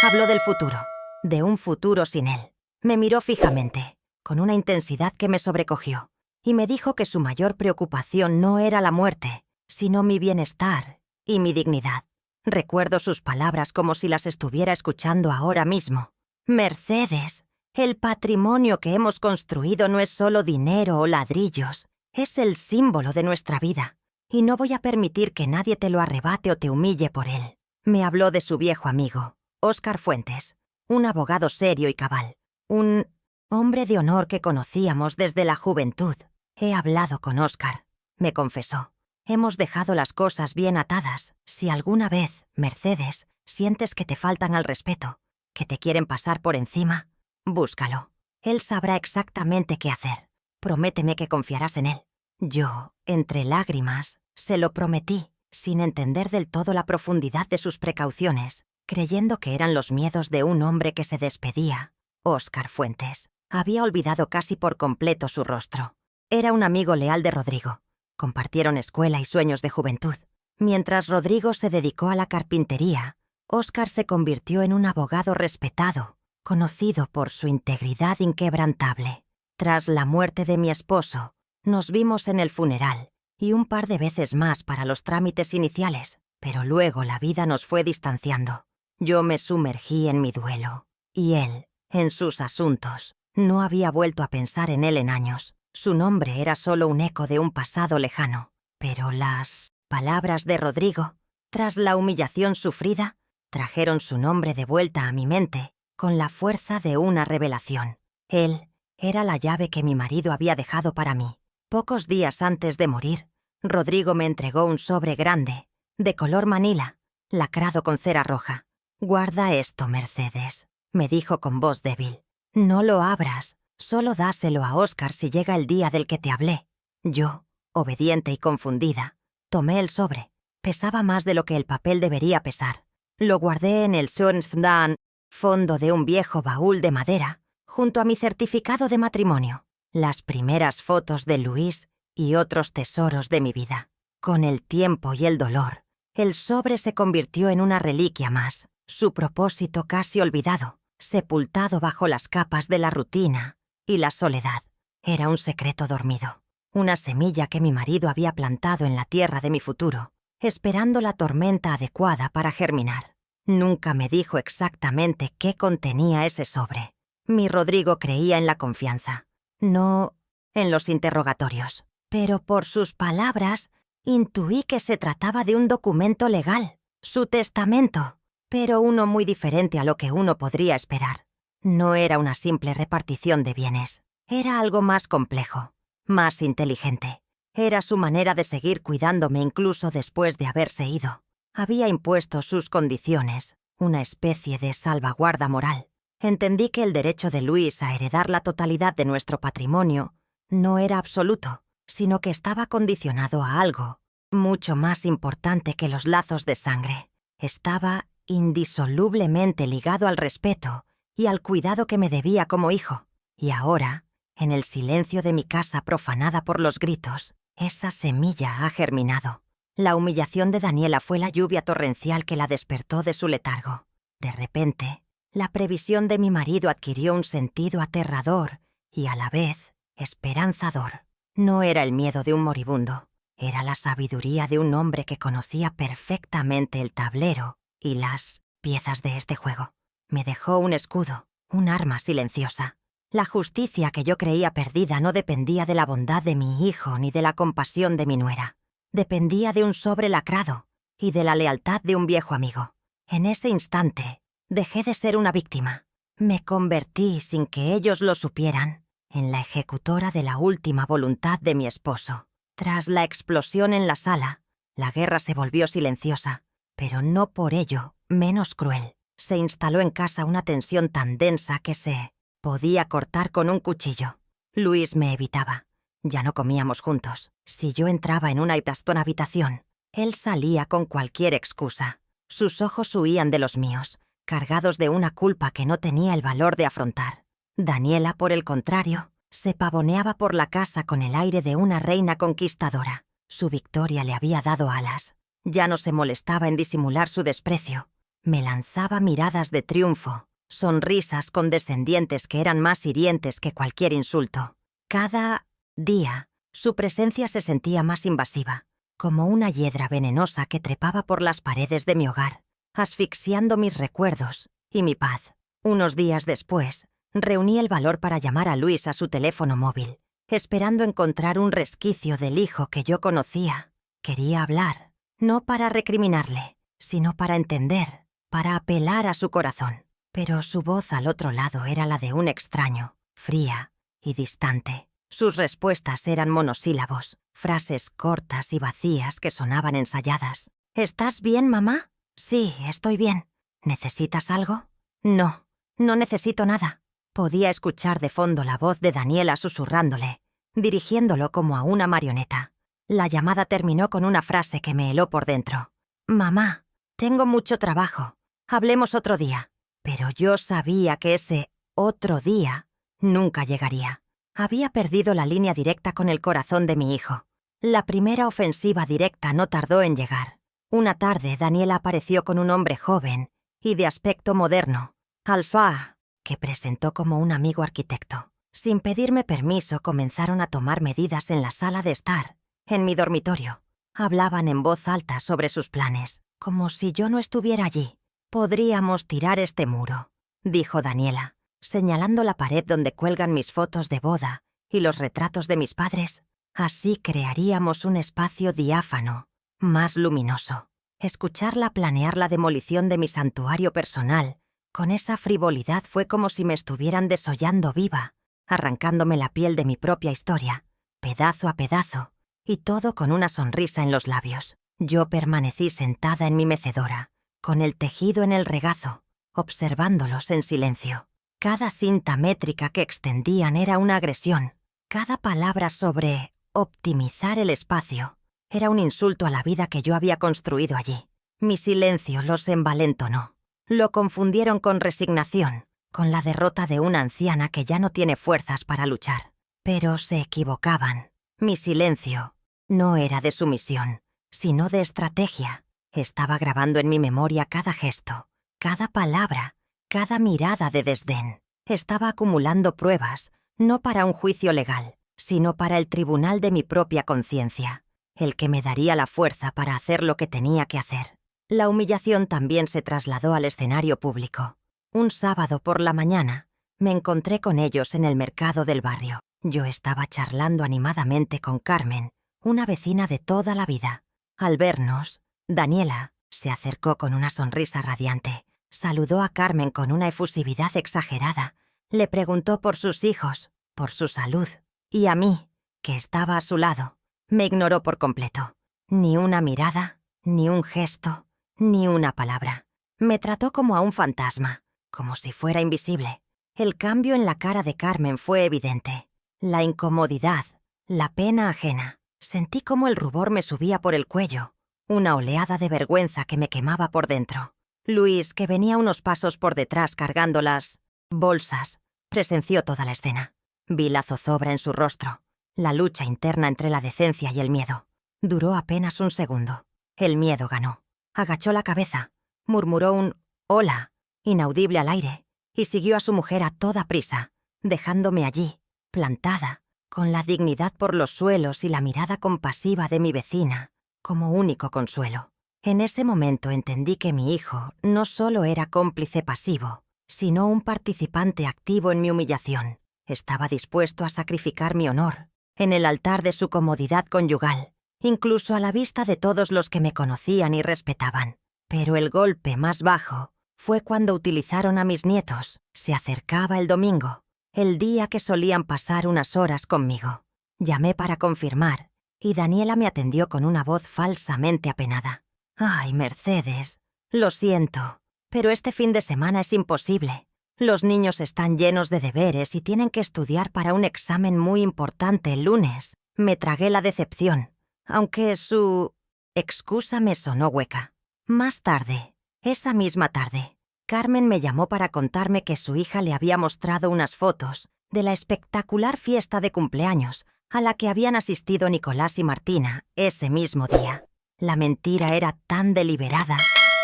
habló del futuro, de un futuro sin él. Me miró fijamente, con una intensidad que me sobrecogió, y me dijo que su mayor preocupación no era la muerte, sino mi bienestar y mi dignidad. Recuerdo sus palabras como si las estuviera escuchando ahora mismo. Mercedes, el patrimonio que hemos construido no es solo dinero o ladrillos, es el símbolo de nuestra vida, y no voy a permitir que nadie te lo arrebate o te humille por él. Me habló de su viejo amigo, Óscar Fuentes, un abogado serio y cabal, un hombre de honor que conocíamos desde la juventud. He hablado con Óscar, me confesó. Hemos dejado las cosas bien atadas. Si alguna vez, Mercedes, sientes que te faltan al respeto, que te quieren pasar por encima, búscalo. Él sabrá exactamente qué hacer. Prométeme que confiarás en él. Yo, entre lágrimas, se lo prometí, sin entender del todo la profundidad de sus precauciones, creyendo que eran los miedos de un hombre que se despedía. Óscar Fuentes. Había olvidado casi por completo su rostro. Era un amigo leal de Rodrigo. Compartieron escuela y sueños de juventud. Mientras Rodrigo se dedicó a la carpintería, Óscar se convirtió en un abogado respetado, conocido por su integridad inquebrantable. Tras la muerte de mi esposo, nos vimos en el funeral y un par de veces más para los trámites iniciales, pero luego la vida nos fue distanciando. Yo me sumergí en mi duelo, y él, en sus asuntos. No había vuelto a pensar en él en años. Su nombre era solo un eco de un pasado lejano, pero las palabras de Rodrigo, tras la humillación sufrida, trajeron su nombre de vuelta a mi mente con la fuerza de una revelación. Él era la llave que mi marido había dejado para mí. Pocos días antes de morir, Rodrigo me entregó un sobre grande, de color manila, lacrado con cera roja. «Guarda esto, Mercedes», me dijo con voz débil. «No lo abras. Solo dáselo a Óscar si llega el día del que te hablé». Yo, obediente y confundida, tomé el sobre. Pesaba más de lo que el papel debería pesar. Lo guardé en el Schönstein, fondo de un viejo baúl de madera, junto a mi certificado de matrimonio, las primeras fotos de Luis y otros tesoros de mi vida. Con el tiempo y el dolor, el sobre se convirtió en una reliquia más, su propósito casi olvidado, sepultado bajo las capas de la rutina y la soledad. Era un secreto dormido, una semilla que mi marido había plantado en la tierra de mi futuro, esperando la tormenta adecuada para germinar. Nunca me dijo exactamente qué contenía ese sobre. Mi Rodrigo creía en la confianza, no en los interrogatorios, pero por sus palabras intuí que se trataba de un documento legal, su testamento, pero uno muy diferente a lo que uno podría esperar. No era una simple repartición de bienes. Era algo más complejo, más inteligente. Era su manera de seguir cuidándome incluso después de haberse ido. Había impuesto sus condiciones, una especie de salvaguarda moral. Entendí que el derecho de Luis a heredar la totalidad de nuestro patrimonio no era absoluto, sino que estaba condicionado a algo mucho más importante que los lazos de sangre. Estaba indisolublemente ligado al respeto y al cuidado que me debía como hijo. Y ahora, en el silencio de mi casa profanada por los gritos, esa semilla ha germinado. La humillación de Daniela fue la lluvia torrencial que la despertó de su letargo. De repente, la previsión de mi marido adquirió un sentido aterrador y a la vez esperanzador. No era el miedo de un moribundo, era la sabiduría de un hombre que conocía perfectamente el tablero y las piezas de este juego. Me dejó un escudo, un arma silenciosa. La justicia que yo creía perdida no dependía de la bondad de mi hijo ni de la compasión de mi nuera. Dependía de un sobre lacrado y de la lealtad de un viejo amigo. En ese instante, dejé de ser una víctima. Me convertí, sin que ellos lo supieran, en la ejecutora de la última voluntad de mi esposo. Tras la explosión en la sala, la guerra se volvió silenciosa, pero no por ello menos cruel. Se instaló en casa una tensión tan densa que se podía cortar con un cuchillo. Luis me evitaba. Ya no comíamos juntos. Si yo entraba en una habitación, él salía con cualquier excusa. Sus ojos huían de los míos, cargados de una culpa que no tenía el valor de afrontar. Daniela, por el contrario, se pavoneaba por la casa con el aire de una reina conquistadora. Su victoria le había dado alas. Ya no se molestaba en disimular su desprecio. Me lanzaba miradas de triunfo, sonrisas condescendientes que eran más hirientes que cualquier insulto. Cada día, su presencia se sentía más invasiva, como una hiedra venenosa que trepaba por las paredes de mi hogar, asfixiando mis recuerdos y mi paz. Unos días después, reuní el valor para llamar a Luis a su teléfono móvil, esperando encontrar un resquicio del hijo que yo conocía. Quería hablar, no para recriminarle, sino para entender, para apelar a su corazón. Pero su voz al otro lado era la de un extraño, fría y distante. Sus respuestas eran monosílabos, frases cortas y vacías que sonaban ensayadas. ¿Estás bien, mamá? Sí, estoy bien. ¿Necesitas algo? No, no necesito nada. Podía escuchar de fondo la voz de Daniela susurrándole, dirigiéndolo como a una marioneta. La llamada terminó con una frase que me heló por dentro. Mamá, tengo mucho trabajo. Hablemos otro día. Pero yo sabía que ese otro día nunca llegaría. Había perdido la línea directa con el corazón de mi hijo. La primera ofensiva directa no tardó en llegar. Una tarde, Daniela apareció con un hombre joven y de aspecto moderno, Alfa, que presentó como un amigo arquitecto. Sin pedirme permiso, comenzaron a tomar medidas en la sala de estar, en mi dormitorio. Hablaban en voz alta sobre sus planes, como si yo no estuviera allí. «Podríamos tirar este muro», dijo Daniela, señalando la pared donde cuelgan mis fotos de boda y los retratos de mis padres. Así crearíamos un espacio diáfano, más luminoso. Escucharla planear la demolición de mi santuario personal, con esa frivolidad, fue como si me estuvieran desollando viva, arrancándome la piel de mi propia historia, pedazo a pedazo, y todo con una sonrisa en los labios. Yo permanecí sentada en mi mecedora, con el tejido en el regazo, observándolos en silencio. Cada cinta métrica que extendían era una agresión. Cada palabra sobre optimizar el espacio era un insulto a la vida que yo había construido allí. Mi silencio los envalentonó. Lo confundieron con resignación, con la derrota de una anciana que ya no tiene fuerzas para luchar. Pero se equivocaban. Mi silencio no era de sumisión, sino de estrategia. Estaba grabando en mi memoria cada gesto, cada palabra, cada mirada de desdén. Estaba acumulando pruebas, no para un juicio legal, sino para el tribunal de mi propia conciencia, el que me daría la fuerza para hacer lo que tenía que hacer. La humillación también se trasladó al escenario público. Un sábado por la mañana, me encontré con ellos en el mercado del barrio. Yo estaba charlando animadamente con Carmen, una vecina de toda la vida. Al vernos, Daniela se acercó con una sonrisa radiante, saludó a Carmen con una efusividad exagerada, le preguntó por sus hijos, por su salud, y a mí, que estaba a su lado, me ignoró por completo. Ni una mirada, ni un gesto, ni una palabra. Me trató como a un fantasma, como si fuera invisible. El cambio en la cara de Carmen fue evidente. La incomodidad, la pena ajena. Sentí como el rubor me subía por el cuello, una oleada de vergüenza que me quemaba por dentro. Luis, que venía unos pasos por detrás cargando las bolsas, presenció toda la escena. Vi la zozobra en su rostro, la lucha interna entre la decencia y el miedo. Duró apenas un segundo. El miedo ganó. Agachó la cabeza, murmuró un «hola», inaudible al aire, y siguió a su mujer a toda prisa, dejándome allí, plantada, con la dignidad por los suelos y la mirada compasiva de mi vecina, como único consuelo. En ese momento entendí que mi hijo no solo era cómplice pasivo, sino un participante activo en mi humillación. Estaba dispuesto a sacrificar mi honor en el altar de su comodidad conyugal, incluso a la vista de todos los que me conocían y respetaban. Pero el golpe más bajo fue cuando utilizaron a mis nietos. Se acercaba el domingo, el día que solían pasar unas horas conmigo. Llamé para confirmar, y Daniela me atendió con una voz falsamente apenada. «Ay, Mercedes, lo siento, pero este fin de semana es imposible. Los niños están llenos de deberes y tienen que estudiar para un examen muy importante el lunes». Me tragué la decepción, aunque su excusa me sonó hueca. Más tarde, esa misma tarde, Carmen me llamó para contarme que su hija le había mostrado unas fotos de la espectacular fiesta de cumpleaños a la que habían asistido Nicolás y Martina ese mismo día. La mentira era tan deliberada,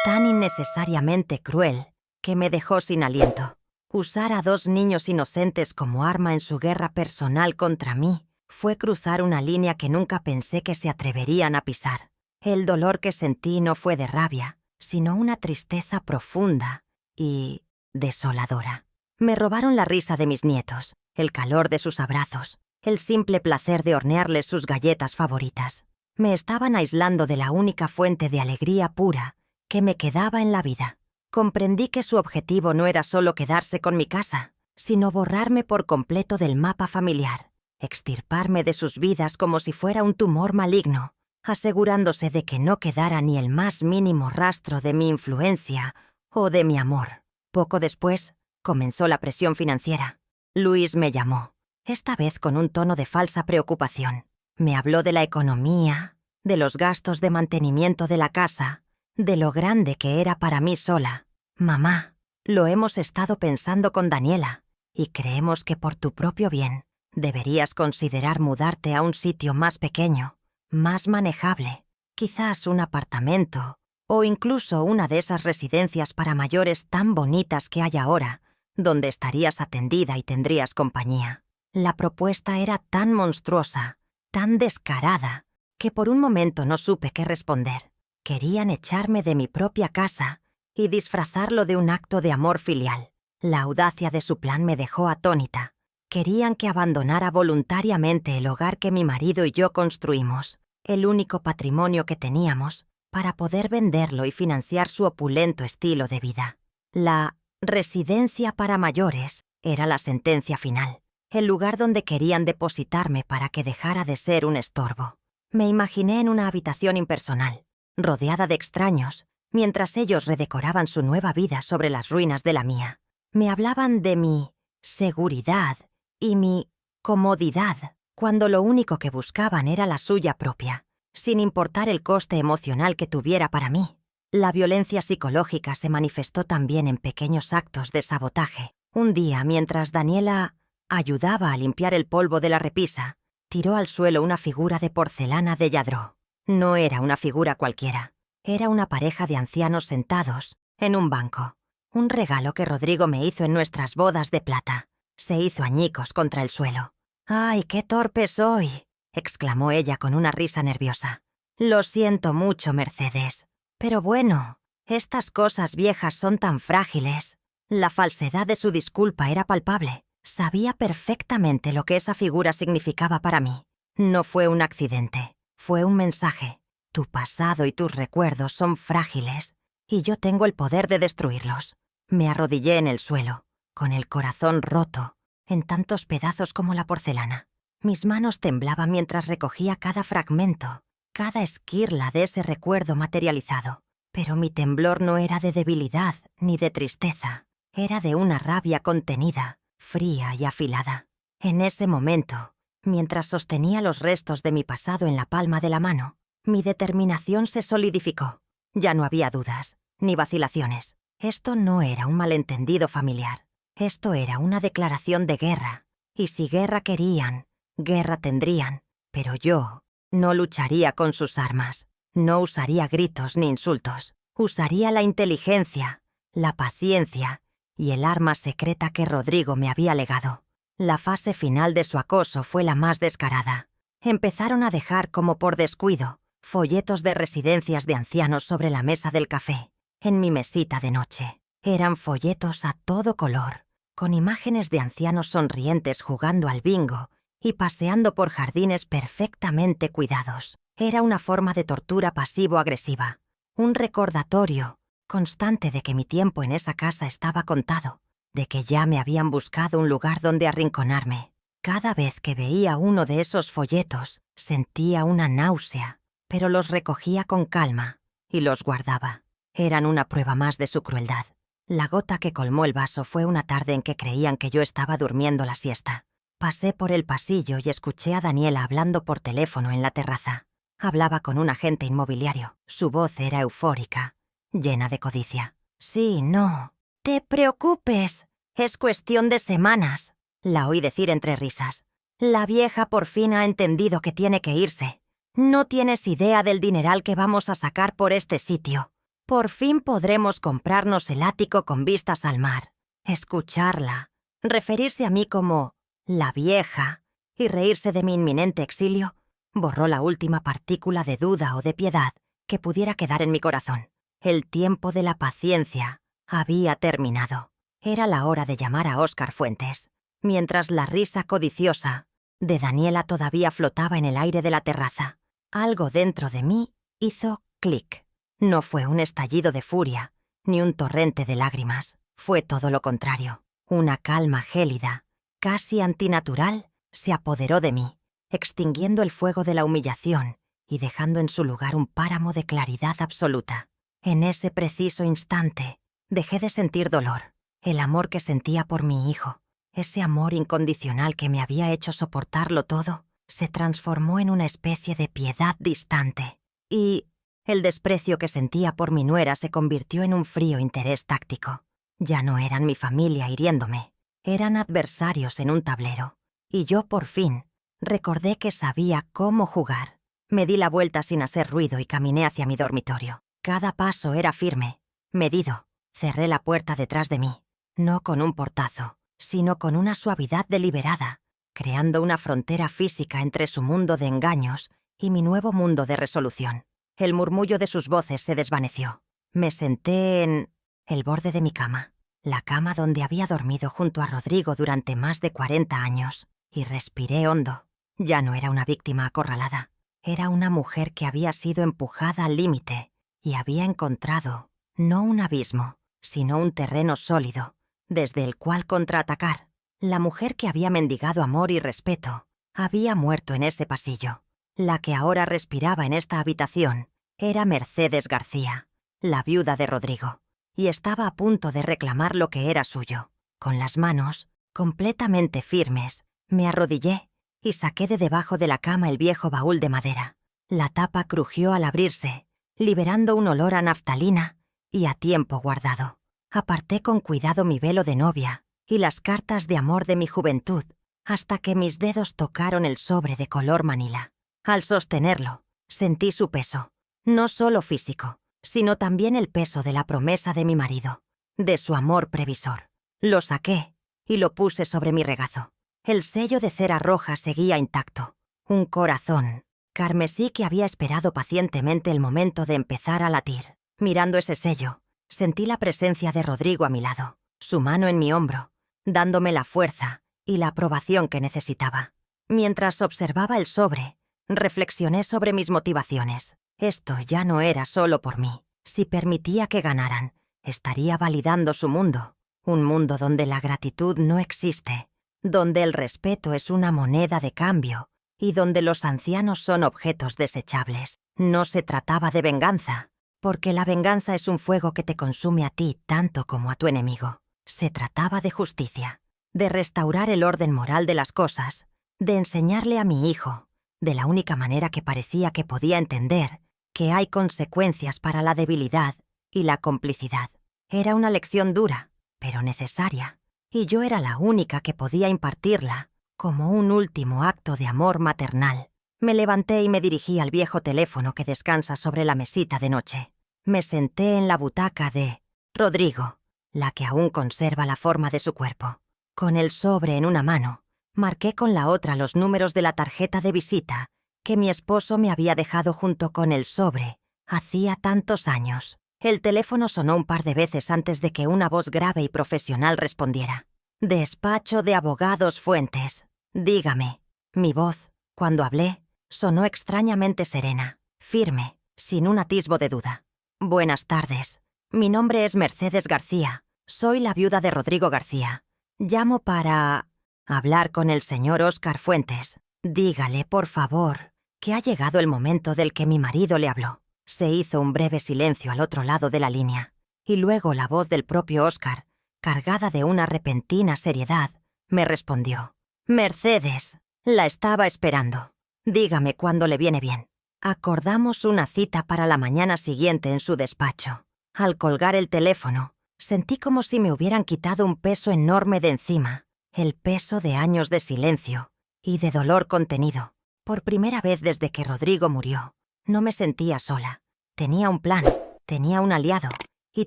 tan innecesariamente cruel, que me dejó sin aliento. Usar a 2 niños inocentes como arma en su guerra personal contra mí fue cruzar una línea que nunca pensé que se atreverían a pisar. El dolor que sentí no fue de rabia, sino una tristeza profunda y desoladora. Me robaron la risa de mis nietos, el calor de sus abrazos, el simple placer de hornearles sus galletas favoritas. Me estaban aislando de la única fuente de alegría pura que me quedaba en la vida. Comprendí que su objetivo no era solo quedarse con mi casa, sino borrarme por completo del mapa familiar, extirparme de sus vidas como si fuera un tumor maligno, asegurándose de que no quedara ni el más mínimo rastro de mi influencia o de mi amor. Poco después, comenzó la presión financiera. Luis me llamó, esta vez con un tono de falsa preocupación. Me habló de la economía, de los gastos de mantenimiento de la casa, de lo grande que era para mí sola. Mamá, lo hemos estado pensando con Daniela, y creemos que por tu propio bien deberías considerar mudarte a un sitio más pequeño, más manejable, quizás un apartamento, o incluso una de esas residencias para mayores tan bonitas que hay ahora, donde estarías atendida y tendrías compañía. La propuesta era tan monstruosa, tan descarada, que por un momento no supe qué responder. Querían echarme de mi propia casa y disfrazarlo de un acto de amor filial. La audacia de su plan me dejó atónita. Querían que abandonara voluntariamente el hogar que mi marido y yo construimos, el único patrimonio que teníamos, para poder venderlo y financiar su opulento estilo de vida. La residencia para mayores era la sentencia final, el lugar donde querían depositarme para que dejara de ser un estorbo. Me imaginé en una habitación impersonal, rodeada de extraños, mientras ellos redecoraban su nueva vida sobre las ruinas de la mía. Me hablaban de mi seguridad y mi comodidad, cuando lo único que buscaban era la suya propia, sin importar el coste emocional que tuviera para mí. La violencia psicológica se manifestó también en pequeños actos de sabotaje. Un día, mientras Daniela ayudaba a limpiar el polvo de la repisa, tiró al suelo una figura de porcelana de Lladró. No era una figura cualquiera. Era una pareja de ancianos sentados en un banco. Un regalo que Rodrigo me hizo en nuestras bodas de plata. Se hizo añicos contra el suelo. «¡Ay, qué torpe soy!», exclamó ella con una risa nerviosa. «Lo siento mucho, Mercedes. Pero bueno, estas cosas viejas son tan frágiles». La falsedad de su disculpa era palpable. Sabía perfectamente lo que esa figura significaba para mí. No fue un accidente, fue un mensaje. Tu pasado y tus recuerdos son frágiles, y yo tengo el poder de destruirlos. Me arrodillé en el suelo, con el corazón roto, en tantos pedazos como la porcelana. Mis manos temblaban mientras recogía cada fragmento, cada esquirla de ese recuerdo materializado. Pero mi temblor no era de debilidad ni de tristeza, era de una rabia contenida, fría y afilada. En ese momento, mientras sostenía los restos de mi pasado en la palma de la mano, mi determinación se solidificó. Ya no había dudas, ni vacilaciones. Esto no era un malentendido familiar. Esto era una declaración de guerra. Y si guerra querían, guerra tendrían. Pero yo no lucharía con sus armas. No usaría gritos ni insultos. Usaría la inteligencia, la paciencia y el arma secreta que Rodrigo me había legado. La fase final de su acoso fue la más descarada. Empezaron a dejar como por descuido folletos de residencias de ancianos sobre la mesa del café, en mi mesita de noche. Eran folletos a todo color, con imágenes de ancianos sonrientes jugando al bingo y paseando por jardines perfectamente cuidados. Era una forma de tortura pasivo-agresiva, un recordatorio constante de que mi tiempo en esa casa estaba contado, de que ya me habían buscado un lugar donde arrinconarme. Cada vez que veía uno de esos folletos, sentía una náusea, pero los recogía con calma y los guardaba. Eran una prueba más de su crueldad. La gota que colmó el vaso fue una tarde en que creían que yo estaba durmiendo la siesta. Pasé por el pasillo y escuché a Daniela hablando por teléfono en la terraza. Hablaba con un agente inmobiliario. Su voz era eufórica, llena de codicia. «Sí, no te preocupes. Es cuestión de semanas», la oí decir entre risas. «La vieja por fin ha entendido que tiene que irse. No tienes idea del dineral que vamos a sacar por este sitio. Por fin podremos comprarnos el ático con vistas al mar. Escucharla, referirse a mí como la vieja y reírse de mi inminente exilio borró la última partícula de duda o de piedad que pudiera quedar en mi corazón. El tiempo de la paciencia había terminado. Era la hora de llamar a Óscar Fuentes, mientras la risa codiciosa de Daniela todavía flotaba en el aire de la terraza. Algo dentro de mí hizo clic. No fue un estallido de furia, ni un torrente de lágrimas. Fue todo lo contrario. Una calma gélida, casi antinatural, se apoderó de mí, extinguiendo el fuego de la humillación y dejando en su lugar un páramo de claridad absoluta. En ese preciso instante, dejé de sentir dolor. El amor que sentía por mi hijo, ese amor incondicional que me había hecho soportarlo todo, se transformó en una especie de piedad distante. Y el desprecio que sentía por mi nuera se convirtió en un frío interés táctico. Ya no eran mi familia hiriéndome, eran adversarios en un tablero. Y yo, por fin, recordé que sabía cómo jugar. Me di la vuelta sin hacer ruido y caminé hacia mi dormitorio. Cada paso era firme, medido. Cerré la puerta detrás de mí, no con un portazo, sino con una suavidad deliberada, creando una frontera física entre su mundo de engaños y mi nuevo mundo de resolución. El murmullo de sus voces se desvaneció. Me senté en el borde de mi cama, la cama donde había dormido junto a Rodrigo durante más de 40 años, y respiré hondo. Ya no era una víctima acorralada. Era una mujer que había sido empujada al límite y había encontrado, no un abismo, sino un terreno sólido, desde el cual contraatacar. La mujer que había mendigado amor y respeto había muerto en ese pasillo. La que ahora respiraba en esta habitación era Mercedes García, la viuda de Rodrigo, y estaba a punto de reclamar lo que era suyo. Con las manos completamente firmes, me arrodillé y saqué de debajo de la cama el viejo baúl de madera. La tapa crujió al abrirse, liberando un olor a naftalina y a tiempo guardado. Aparté con cuidado mi velo de novia y las cartas de amor de mi juventud hasta que mis dedos tocaron el sobre de color manila. Al sostenerlo, sentí su peso, no solo físico, sino también el peso de la promesa de mi marido, de su amor previsor. Lo saqué y lo puse sobre mi regazo. El sello de cera roja seguía intacto. Un corazón carmesí que había esperado pacientemente el momento de empezar a latir. Mirando ese sello, sentí la presencia de Rodrigo a mi lado, su mano en mi hombro, dándome la fuerza y la aprobación que necesitaba. Mientras observaba el sobre, reflexioné sobre mis motivaciones. Esto ya no era solo por mí. Si permitía que ganaran, estaría validando su mundo. Un mundo donde la gratitud no existe, donde el respeto es una moneda de cambio y donde los ancianos son objetos desechables. No se trataba de venganza, porque la venganza es un fuego que te consume a ti tanto como a tu enemigo. Se trataba de justicia, de restaurar el orden moral de las cosas, de enseñarle a mi hijo, de la única manera que parecía que podía entender, que hay consecuencias para la debilidad y la complicidad. Era una lección dura, pero necesaria, y yo era la única que podía impartirla como un último acto de amor maternal. Me levanté y me dirigí al viejo teléfono que descansa sobre la mesita de noche. Me senté en la butaca de Rodrigo, la que aún conserva la forma de su cuerpo. Con el sobre en una mano, marqué con la otra los números de la tarjeta de visita que mi esposo me había dejado junto con el sobre hacía tantos años. El teléfono sonó un par de veces antes de que una voz grave y profesional respondiera. Despacho de Abogados Fuentes. Dígame. Mi voz, cuando hablé, sonó extrañamente serena, firme, sin un atisbo de duda. Buenas tardes. Mi nombre es Mercedes García. Soy la viuda de Rodrigo García. Llamo para hablar con el señor Óscar Fuentes. Dígale, por favor, que ha llegado el momento del que mi marido le habló. Se hizo un breve silencio al otro lado de la línea, y luego la voz del propio Óscar, cargada de una repentina seriedad, me respondió. Mercedes, la estaba esperando. Dígame cuándo le viene bien. Acordamos una cita para la mañana siguiente en su despacho. Al colgar el teléfono, sentí como si me hubieran quitado un peso enorme de encima, el peso de años de silencio y de dolor contenido. Por primera vez desde que Rodrigo murió, no me sentía sola. Tenía un plan, tenía un aliado y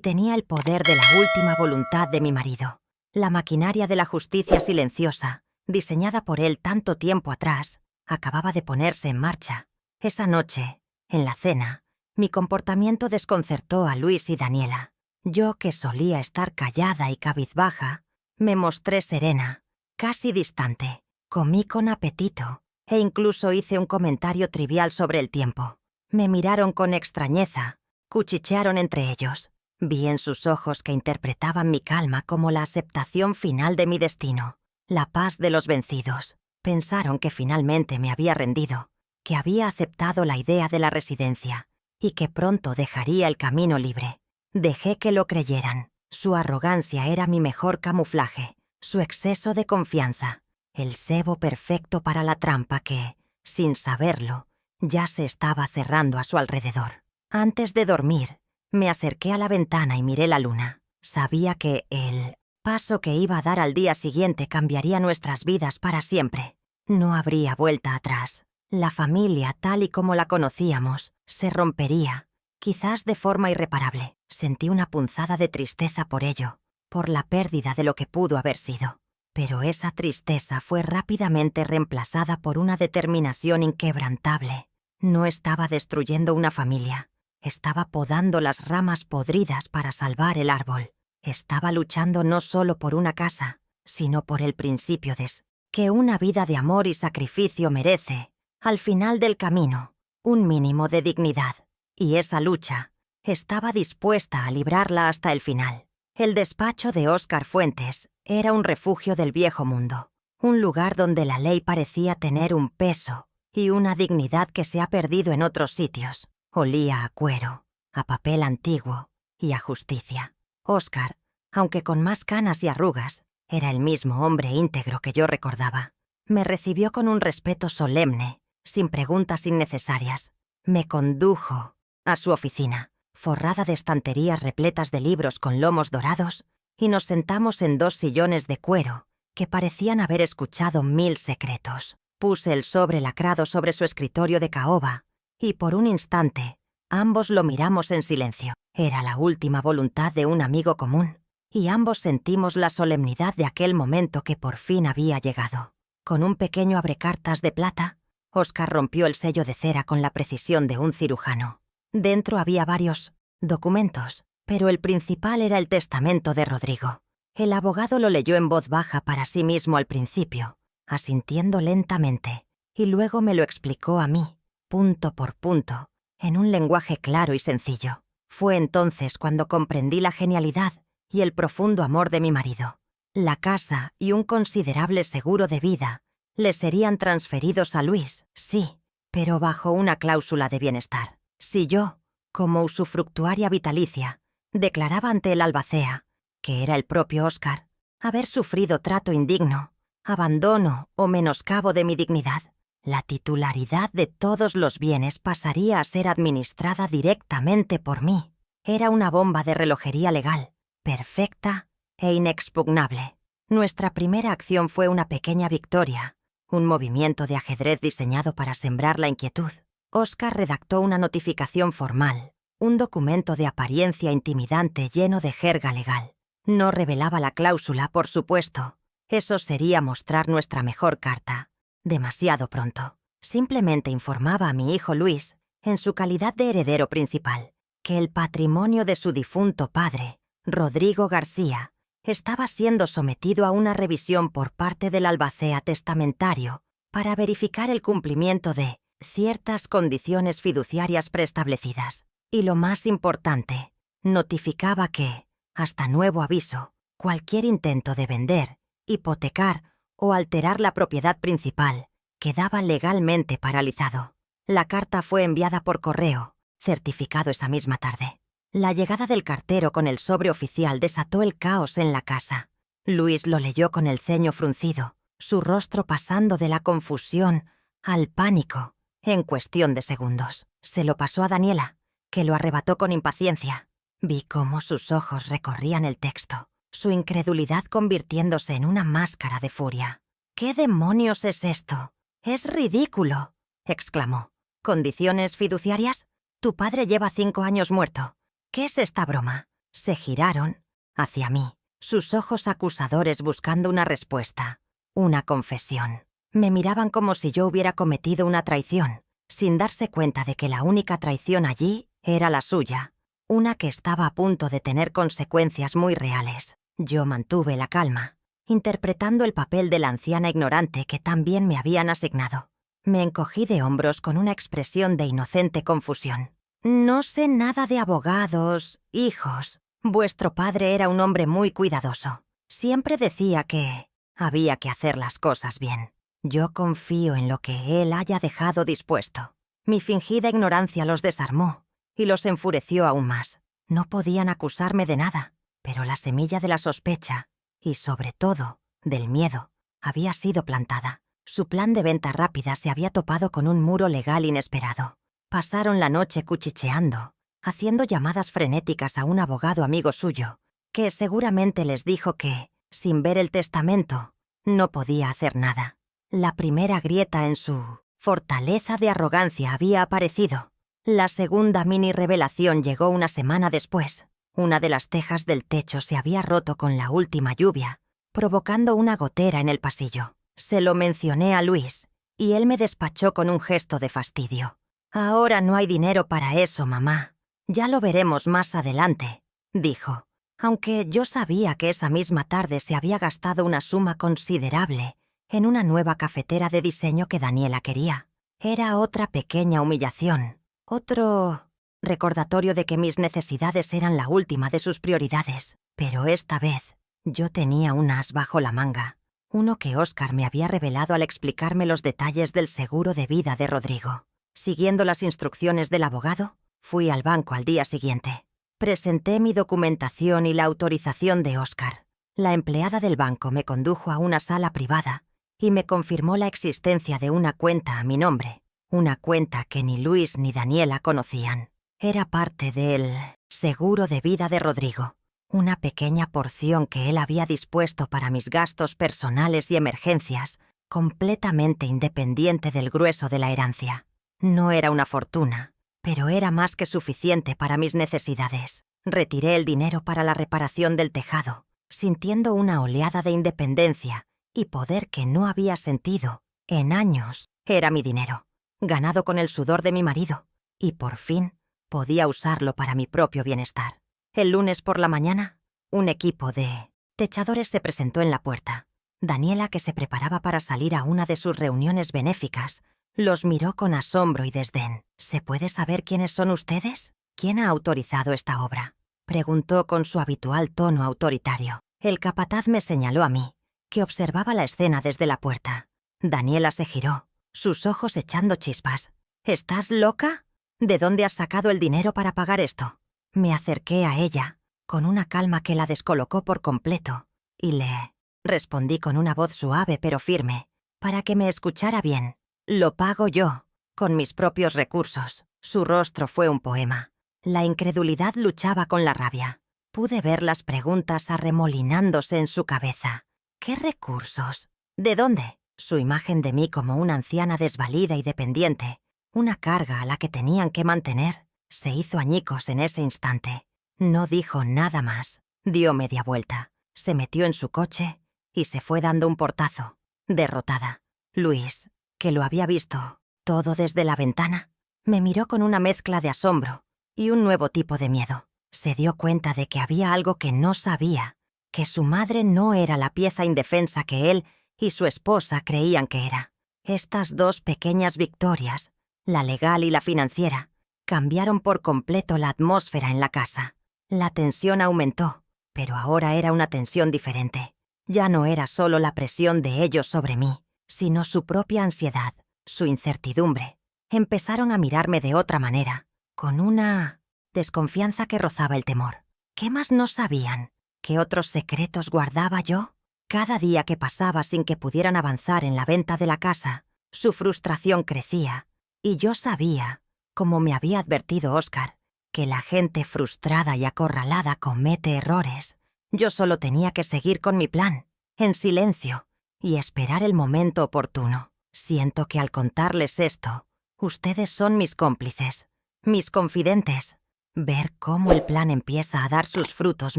tenía el poder de la última voluntad de mi marido. La maquinaria de la justicia silenciosa, diseñada por él tanto tiempo atrás, acababa de ponerse en marcha. Esa noche, en la cena, mi comportamiento desconcertó a Luis y Daniela. Yo, que solía estar callada y cabizbaja, me mostré serena, casi distante. Comí con apetito e incluso hice un comentario trivial sobre el tiempo. Me miraron con extrañeza, cuchichearon entre ellos. Vi en sus ojos que interpretaban mi calma como la aceptación final de mi destino, la paz de los vencidos. Pensaron que finalmente me había rendido, que había aceptado la idea de la residencia y que pronto dejaría el camino libre. Dejé que lo creyeran. Su arrogancia era mi mejor camuflaje, su exceso de confianza, el cebo perfecto para la trampa que, sin saberlo, ya se estaba cerrando a su alrededor. Antes de dormir, me acerqué a la ventana y miré la luna. Sabía que el paso que iba a dar al día siguiente cambiaría nuestras vidas para siempre. No habría vuelta atrás. La familia, tal y como la conocíamos, se rompería, quizás de forma irreparable. Sentí una punzada de tristeza por ello, por la pérdida de lo que pudo haber sido. Pero esa tristeza fue rápidamente reemplazada por una determinación inquebrantable. No estaba destruyendo una familia. Estaba podando las ramas podridas para salvar el árbol. Estaba luchando no solo por una casa, sino por el principio de que una vida de amor y sacrificio merece, al final del camino, un mínimo de dignidad. Y esa lucha estaba dispuesta a librarla hasta el final. El despacho de Óscar Fuentes era un refugio del viejo mundo, un lugar donde la ley parecía tener un peso y una dignidad que se ha perdido en otros sitios. Olía a cuero, a papel antiguo y a justicia. Óscar, aunque con más canas y arrugas, era el mismo hombre íntegro que yo recordaba. Me recibió con un respeto solemne, sin preguntas innecesarias. Me condujo a su oficina, forrada de estanterías repletas de libros con lomos dorados, y nos sentamos en 2 sillones de cuero que parecían haber escuchado 1000 secretos. Puse el sobre lacrado sobre su escritorio de caoba, y por un instante, ambos lo miramos en silencio. Era la última voluntad de un amigo común, y ambos sentimos la solemnidad de aquel momento que por fin había llegado. Con un pequeño abrecartas de plata, Óscar rompió el sello de cera con la precisión de un cirujano. Dentro había varios documentos, pero el principal era el testamento de Rodrigo. El abogado lo leyó en voz baja para sí mismo al principio, asintiendo lentamente, y luego me lo explicó a mí, punto por punto, en un lenguaje claro y sencillo. Fue entonces cuando comprendí la genialidad y el profundo amor de mi marido. La casa y un considerable seguro de vida le serían transferidos a Luis, sí, pero bajo una cláusula de bienestar. Si yo, como usufructuaria vitalicia, declaraba ante el albacea, que era el propio Óscar, haber sufrido trato indigno, abandono o menoscabo de mi dignidad, la titularidad de todos los bienes pasaría a ser administrada directamente por mí. Era una bomba de relojería legal, perfecta e inexpugnable. Nuestra primera acción fue una pequeña victoria, un movimiento de ajedrez diseñado para sembrar la inquietud. Óscar redactó una notificación formal, un documento de apariencia intimidante lleno de jerga legal. No revelaba la cláusula, por supuesto. Eso sería mostrar nuestra mejor carta. Demasiado pronto. Simplemente informaba a mi hijo Luis, en su calidad de heredero principal, que el patrimonio de su difunto padre, Rodrigo García, estaba siendo sometido a una revisión por parte del albacea testamentario para verificar el cumplimiento de ciertas condiciones fiduciarias preestablecidas. Y lo más importante, notificaba que, hasta nuevo aviso, cualquier intento de vender, hipotecar o alterar la propiedad principal quedaba legalmente paralizado. La carta fue enviada por correo, certificado esa misma tarde. La llegada del cartero con el sobre oficial desató el caos en la casa. Luis lo leyó con el ceño fruncido, su rostro pasando de la confusión al pánico en cuestión de segundos. Se lo pasó a Daniela, que lo arrebató con impaciencia. Vi cómo sus ojos recorrían el texto, su incredulidad convirtiéndose en una máscara de furia. ¿Qué demonios es esto? ¡Es ridículo! exclamó. ¿Condiciones fiduciarias? Tu padre lleva 5 años muerto. ¿Qué es esta broma? Se giraron hacia mí, sus ojos acusadores buscando una respuesta, una confesión. Me miraban como si yo hubiera cometido una traición, sin darse cuenta de que la única traición allí era la suya, una que estaba a punto de tener consecuencias muy reales. Yo mantuve la calma, interpretando el papel de la anciana ignorante que tan bien me habían asignado. Me encogí de hombros con una expresión de inocente confusión. No sé nada de abogados, hijos. Vuestro padre era un hombre muy cuidadoso. Siempre decía que había que hacer las cosas bien. Yo confío en lo que él haya dejado dispuesto. Mi fingida ignorancia los desarmó y los enfureció aún más. No podían acusarme de nada, pero la semilla de la sospecha, y sobre todo, del miedo, había sido plantada. Su plan de venta rápida se había topado con un muro legal inesperado. Pasaron la noche cuchicheando, haciendo llamadas frenéticas a un abogado amigo suyo, que seguramente les dijo que, sin ver el testamento, no podía hacer nada. La primera grieta en su fortaleza de arrogancia había aparecido. La segunda mini revelación llegó una semana después. Una de las tejas del techo se había roto con la última lluvia, provocando una gotera en el pasillo. Se lo mencioné a Luis, y él me despachó con un gesto de fastidio. «Ahora no hay dinero para eso, mamá. Ya lo veremos más adelante», dijo, aunque yo sabía que esa misma tarde se había gastado una suma considerable en una nueva cafetera de diseño que Daniela quería. Era otra pequeña humillación, otro recordatorio de que mis necesidades eran la última de sus prioridades. Pero esta vez yo tenía un as bajo la manga, uno que Óscar me había revelado al explicarme los detalles del seguro de vida de Rodrigo. Siguiendo las instrucciones del abogado, fui al banco al día siguiente. Presenté mi documentación y la autorización de Óscar. La empleada del banco me condujo a una sala privada y me confirmó la existencia de una cuenta a mi nombre, una cuenta que ni Luis ni Daniela conocían. Era parte del seguro de vida de Rodrigo, una pequeña porción que él había dispuesto para mis gastos personales y emergencias, completamente independiente del grueso de la herencia. No era una fortuna, pero era más que suficiente para mis necesidades. Retiré el dinero para la reparación del tejado, sintiendo una oleada de independencia y poder que no había sentido en años. Era mi dinero, ganado con el sudor de mi marido, y por fin podía usarlo para mi propio bienestar. El lunes por la mañana, un equipo de techadores se presentó en la puerta. Daniela, que se preparaba para salir a una de sus reuniones benéficas, los miró con asombro y desdén. «¿Se puede saber quiénes son ustedes? ¿Quién ha autorizado esta obra?», preguntó con su habitual tono autoritario. El capataz me señaló a mí, que observaba la escena desde la puerta. Daniela se giró, sus ojos echando chispas. «¿Estás loca? ¿De dónde has sacado el dinero para pagar esto?». Me acerqué a ella, con una calma que la descolocó por completo, y le respondí con una voz suave pero firme, para que me escuchara bien. «Lo pago yo, con mis propios recursos». Su rostro fue un poema. La incredulidad luchaba con la rabia. Pude ver las preguntas arremolinándose en su cabeza. ¿Qué recursos? ¿De dónde? Su imagen de mí como una anciana desvalida y dependiente, una carga a la que tenían que mantener, se hizo añicos en ese instante. No dijo nada más. Dio media vuelta, se metió en su coche y se fue dando un portazo, derrotada. Luis, que lo había visto todo desde la ventana, me miró con una mezcla de asombro y un nuevo tipo de miedo. Se dio cuenta de que había algo que no sabía, que su madre no era la pieza indefensa que él y su esposa creían que era. Estas dos pequeñas victorias, la legal y la financiera, cambiaron por completo la atmósfera en la casa. La tensión aumentó, pero ahora era una tensión diferente. Ya no era solo la presión de ellos sobre mí, sino su propia ansiedad, su incertidumbre. Empezaron a mirarme de otra manera, con una desconfianza que rozaba el temor. ¿Qué más no sabían? ¿Qué otros secretos guardaba yo? Cada día que pasaba sin que pudieran avanzar en la venta de la casa, su frustración crecía, y yo sabía, como me había advertido Óscar, que la gente frustrada y acorralada comete errores. Yo solo tenía que seguir con mi plan, en silencio, y esperar el momento oportuno. Siento que al contarles esto, Ustedes son mis cómplices, mis confidentes. Ver cómo el plan empieza a dar sus frutos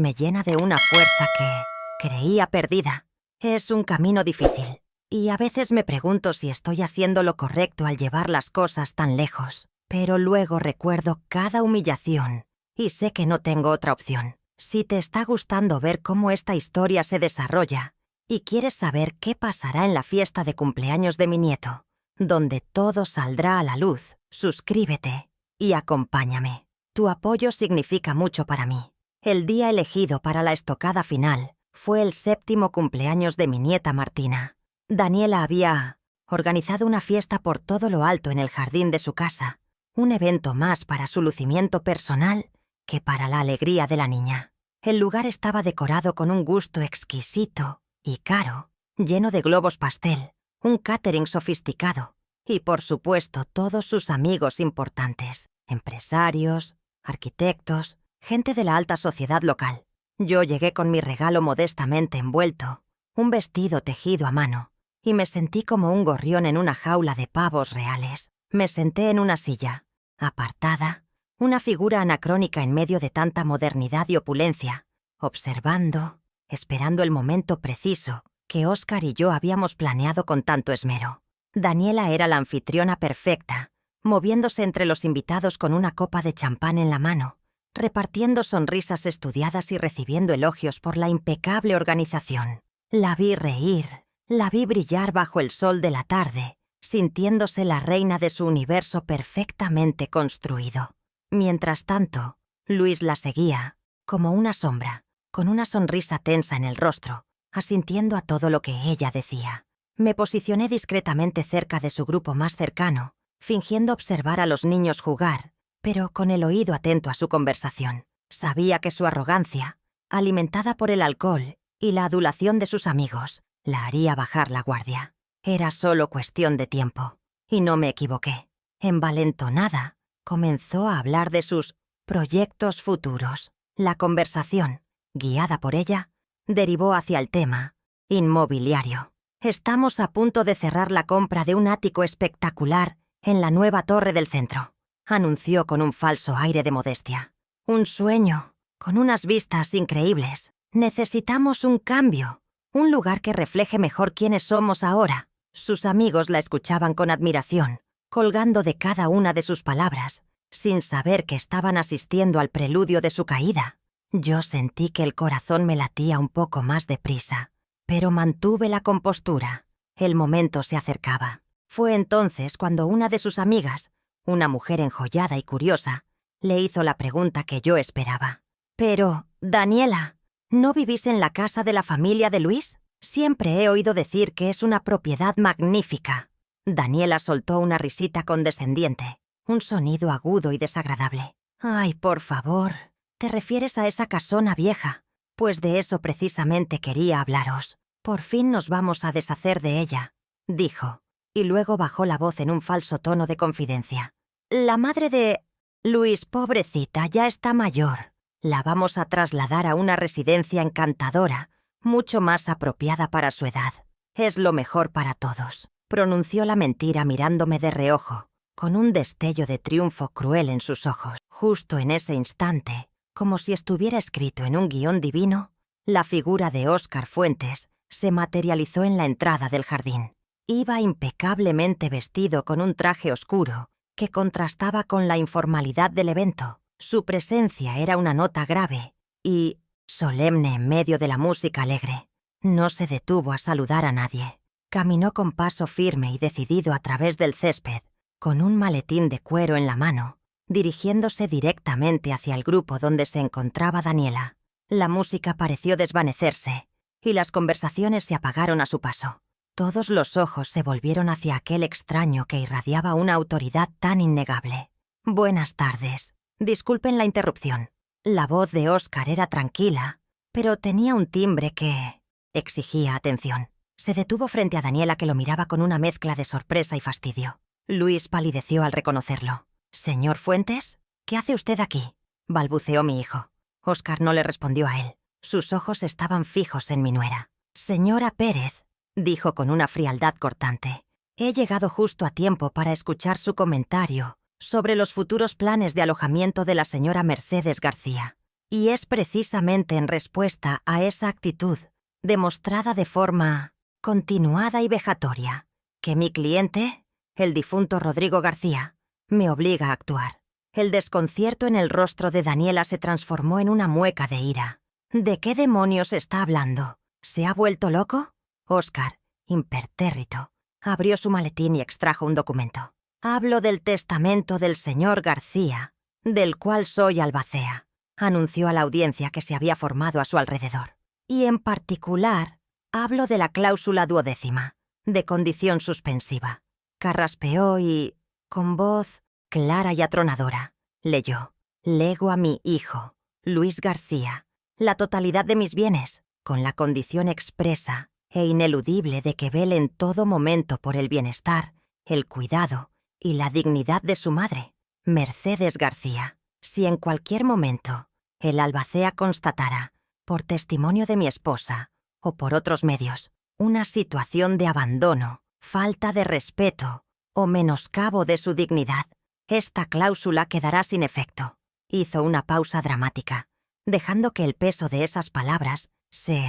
me llena de una fuerza que creía perdida. Es un camino difícil, y a veces me pregunto si estoy haciendo lo correcto al llevar las cosas tan lejos. Pero luego recuerdo cada humillación y sé que no tengo otra opción. Si te está gustando ver cómo esta historia se desarrolla y quieres saber qué pasará en la fiesta de cumpleaños de mi nieto, donde todo saldrá a la luz, suscríbete y acompáñame. Tu apoyo significa mucho para mí. El día elegido para la estocada final fue el 7º cumpleaños de mi nieta Martina. Daniela había organizado una fiesta por todo lo alto en el jardín de su casa, un evento más para su lucimiento personal que para la alegría de la niña. El lugar estaba decorado con un gusto exquisito y caro, lleno de globos pastel, un catering sofisticado y, por supuesto, todos sus amigos importantes, empresarios, arquitectos, gente de la alta sociedad local. Yo llegué con mi regalo modestamente envuelto, un vestido tejido a mano, y me sentí como un gorrión en una jaula de pavos reales. Me senté en una silla, apartada, una figura anacrónica en medio de tanta modernidad y opulencia, observando, esperando el momento preciso que Óscar y yo habíamos planeado con tanto esmero. Daniela era la anfitriona perfecta, moviéndose entre los invitados con una copa de champán en la mano, repartiendo sonrisas estudiadas y recibiendo elogios por la impecable organización. La vi reír, la vi brillar bajo el sol de la tarde, sintiéndose la reina de su universo perfectamente construido. Mientras tanto, Luis la seguía, como una sombra, con una sonrisa tensa en el rostro, asintiendo a todo lo que ella decía. Me posicioné discretamente cerca de su grupo más cercano, fingiendo observar a los niños jugar, pero con el oído atento a su conversación. Sabía que su arrogancia, alimentada por el alcohol y la adulación de sus amigos, la haría bajar la guardia. Era solo cuestión de tiempo, y no me equivoqué. Envalentonada, comenzó a hablar de sus proyectos futuros. La conversación, guiada por ella, derivó hacia el tema inmobiliario. Estamos a punto de cerrar la compra de un ático espectacular en la nueva torre del centro, anunció con un falso aire de modestia. Un sueño, con unas vistas increíbles. Necesitamos un cambio, un lugar que refleje mejor quiénes somos ahora. Sus amigos la escuchaban con admiración, colgando de cada una de sus palabras, sin saber que estaban asistiendo al preludio de su caída. Yo sentí que el corazón me latía un poco más deprisa, pero mantuve la compostura. El momento se acercaba. Fue entonces cuando una de sus amigas, una mujer enjollada y curiosa, le hizo la pregunta que yo esperaba. «Pero, Daniela, ¿no vivís en la casa de la familia de Luis? Siempre he oído decir que es una propiedad magnífica». Daniela soltó una risita condescendiente, un sonido agudo y desagradable. «Ay, por favor, ¿te refieres a esa casona vieja? Pues de eso precisamente quería hablaros. Por fin nos vamos a deshacer de ella», dijo, y luego bajó la voz en un falso tono de confidencia. «La madre de Luis, pobrecita, ya está mayor. La vamos a trasladar a una residencia encantadora, mucho más apropiada para su edad. Es lo mejor para todos», pronunció la mentira mirándome de reojo, con un destello de triunfo cruel en sus ojos. Justo en ese instante, como si estuviera escrito en un guión divino, la figura de Óscar Fuentes se materializó en la entrada del jardín. Iba impecablemente vestido con un traje oscuro que contrastaba con la informalidad del evento. Su presencia era una nota grave y solemne en medio de la música alegre. No se detuvo a saludar a nadie. Caminó con paso firme y decidido a través del césped, con un maletín de cuero en la mano, dirigiéndose directamente hacia el grupo donde se encontraba Daniela. La música pareció desvanecerse y las conversaciones se apagaron a su paso. Todos los ojos se volvieron hacia aquel extraño que irradiaba una autoridad tan innegable. «Buenas tardes. Disculpen la interrupción». La voz de Óscar era tranquila, pero tenía un timbre que exigía atención. Se detuvo frente a Daniela, que lo miraba con una mezcla de sorpresa y fastidio. Luis palideció al reconocerlo. «¿Señor Fuentes? ¿Qué hace usted aquí?», balbuceó mi hijo. Óscar no le respondió a él. Sus ojos estaban fijos en mi nuera. «Señora Pérez», dijo con una frialdad cortante, He llegado justo a tiempo para escuchar su comentario sobre los futuros planes de alojamiento de la señora Mercedes García. Y es precisamente en respuesta a esa actitud, demostrada de forma continuada y vejatoria, que mi cliente, el difunto Rodrigo García, me obliga a actuar. El desconcierto en el rostro de Daniela se transformó en una mueca de ira. ¿De qué demonios está hablando? ¿Se ha vuelto loco? Óscar, impertérrito, abrió su maletín y extrajo un documento. Hablo del testamento del señor García, del cual soy albacea, anunció a la audiencia que se había formado a su alrededor. Y en particular, hablo de la cláusula 12ª, de condición suspensiva. Carraspeó y, con voz clara y atronadora, leyó: lego a mi hijo, Luis García, la totalidad de mis bienes, con la condición expresa e ineludible de que vele en todo momento por el bienestar, el cuidado y la dignidad de su madre, Mercedes García. Si en cualquier momento el albacea constatara, por testimonio de mi esposa o por otros medios, una situación de abandono, falta de respeto o menoscabo de su dignidad, esta cláusula quedará sin efecto. Hizo una pausa dramática, dejando que el peso de esas palabras se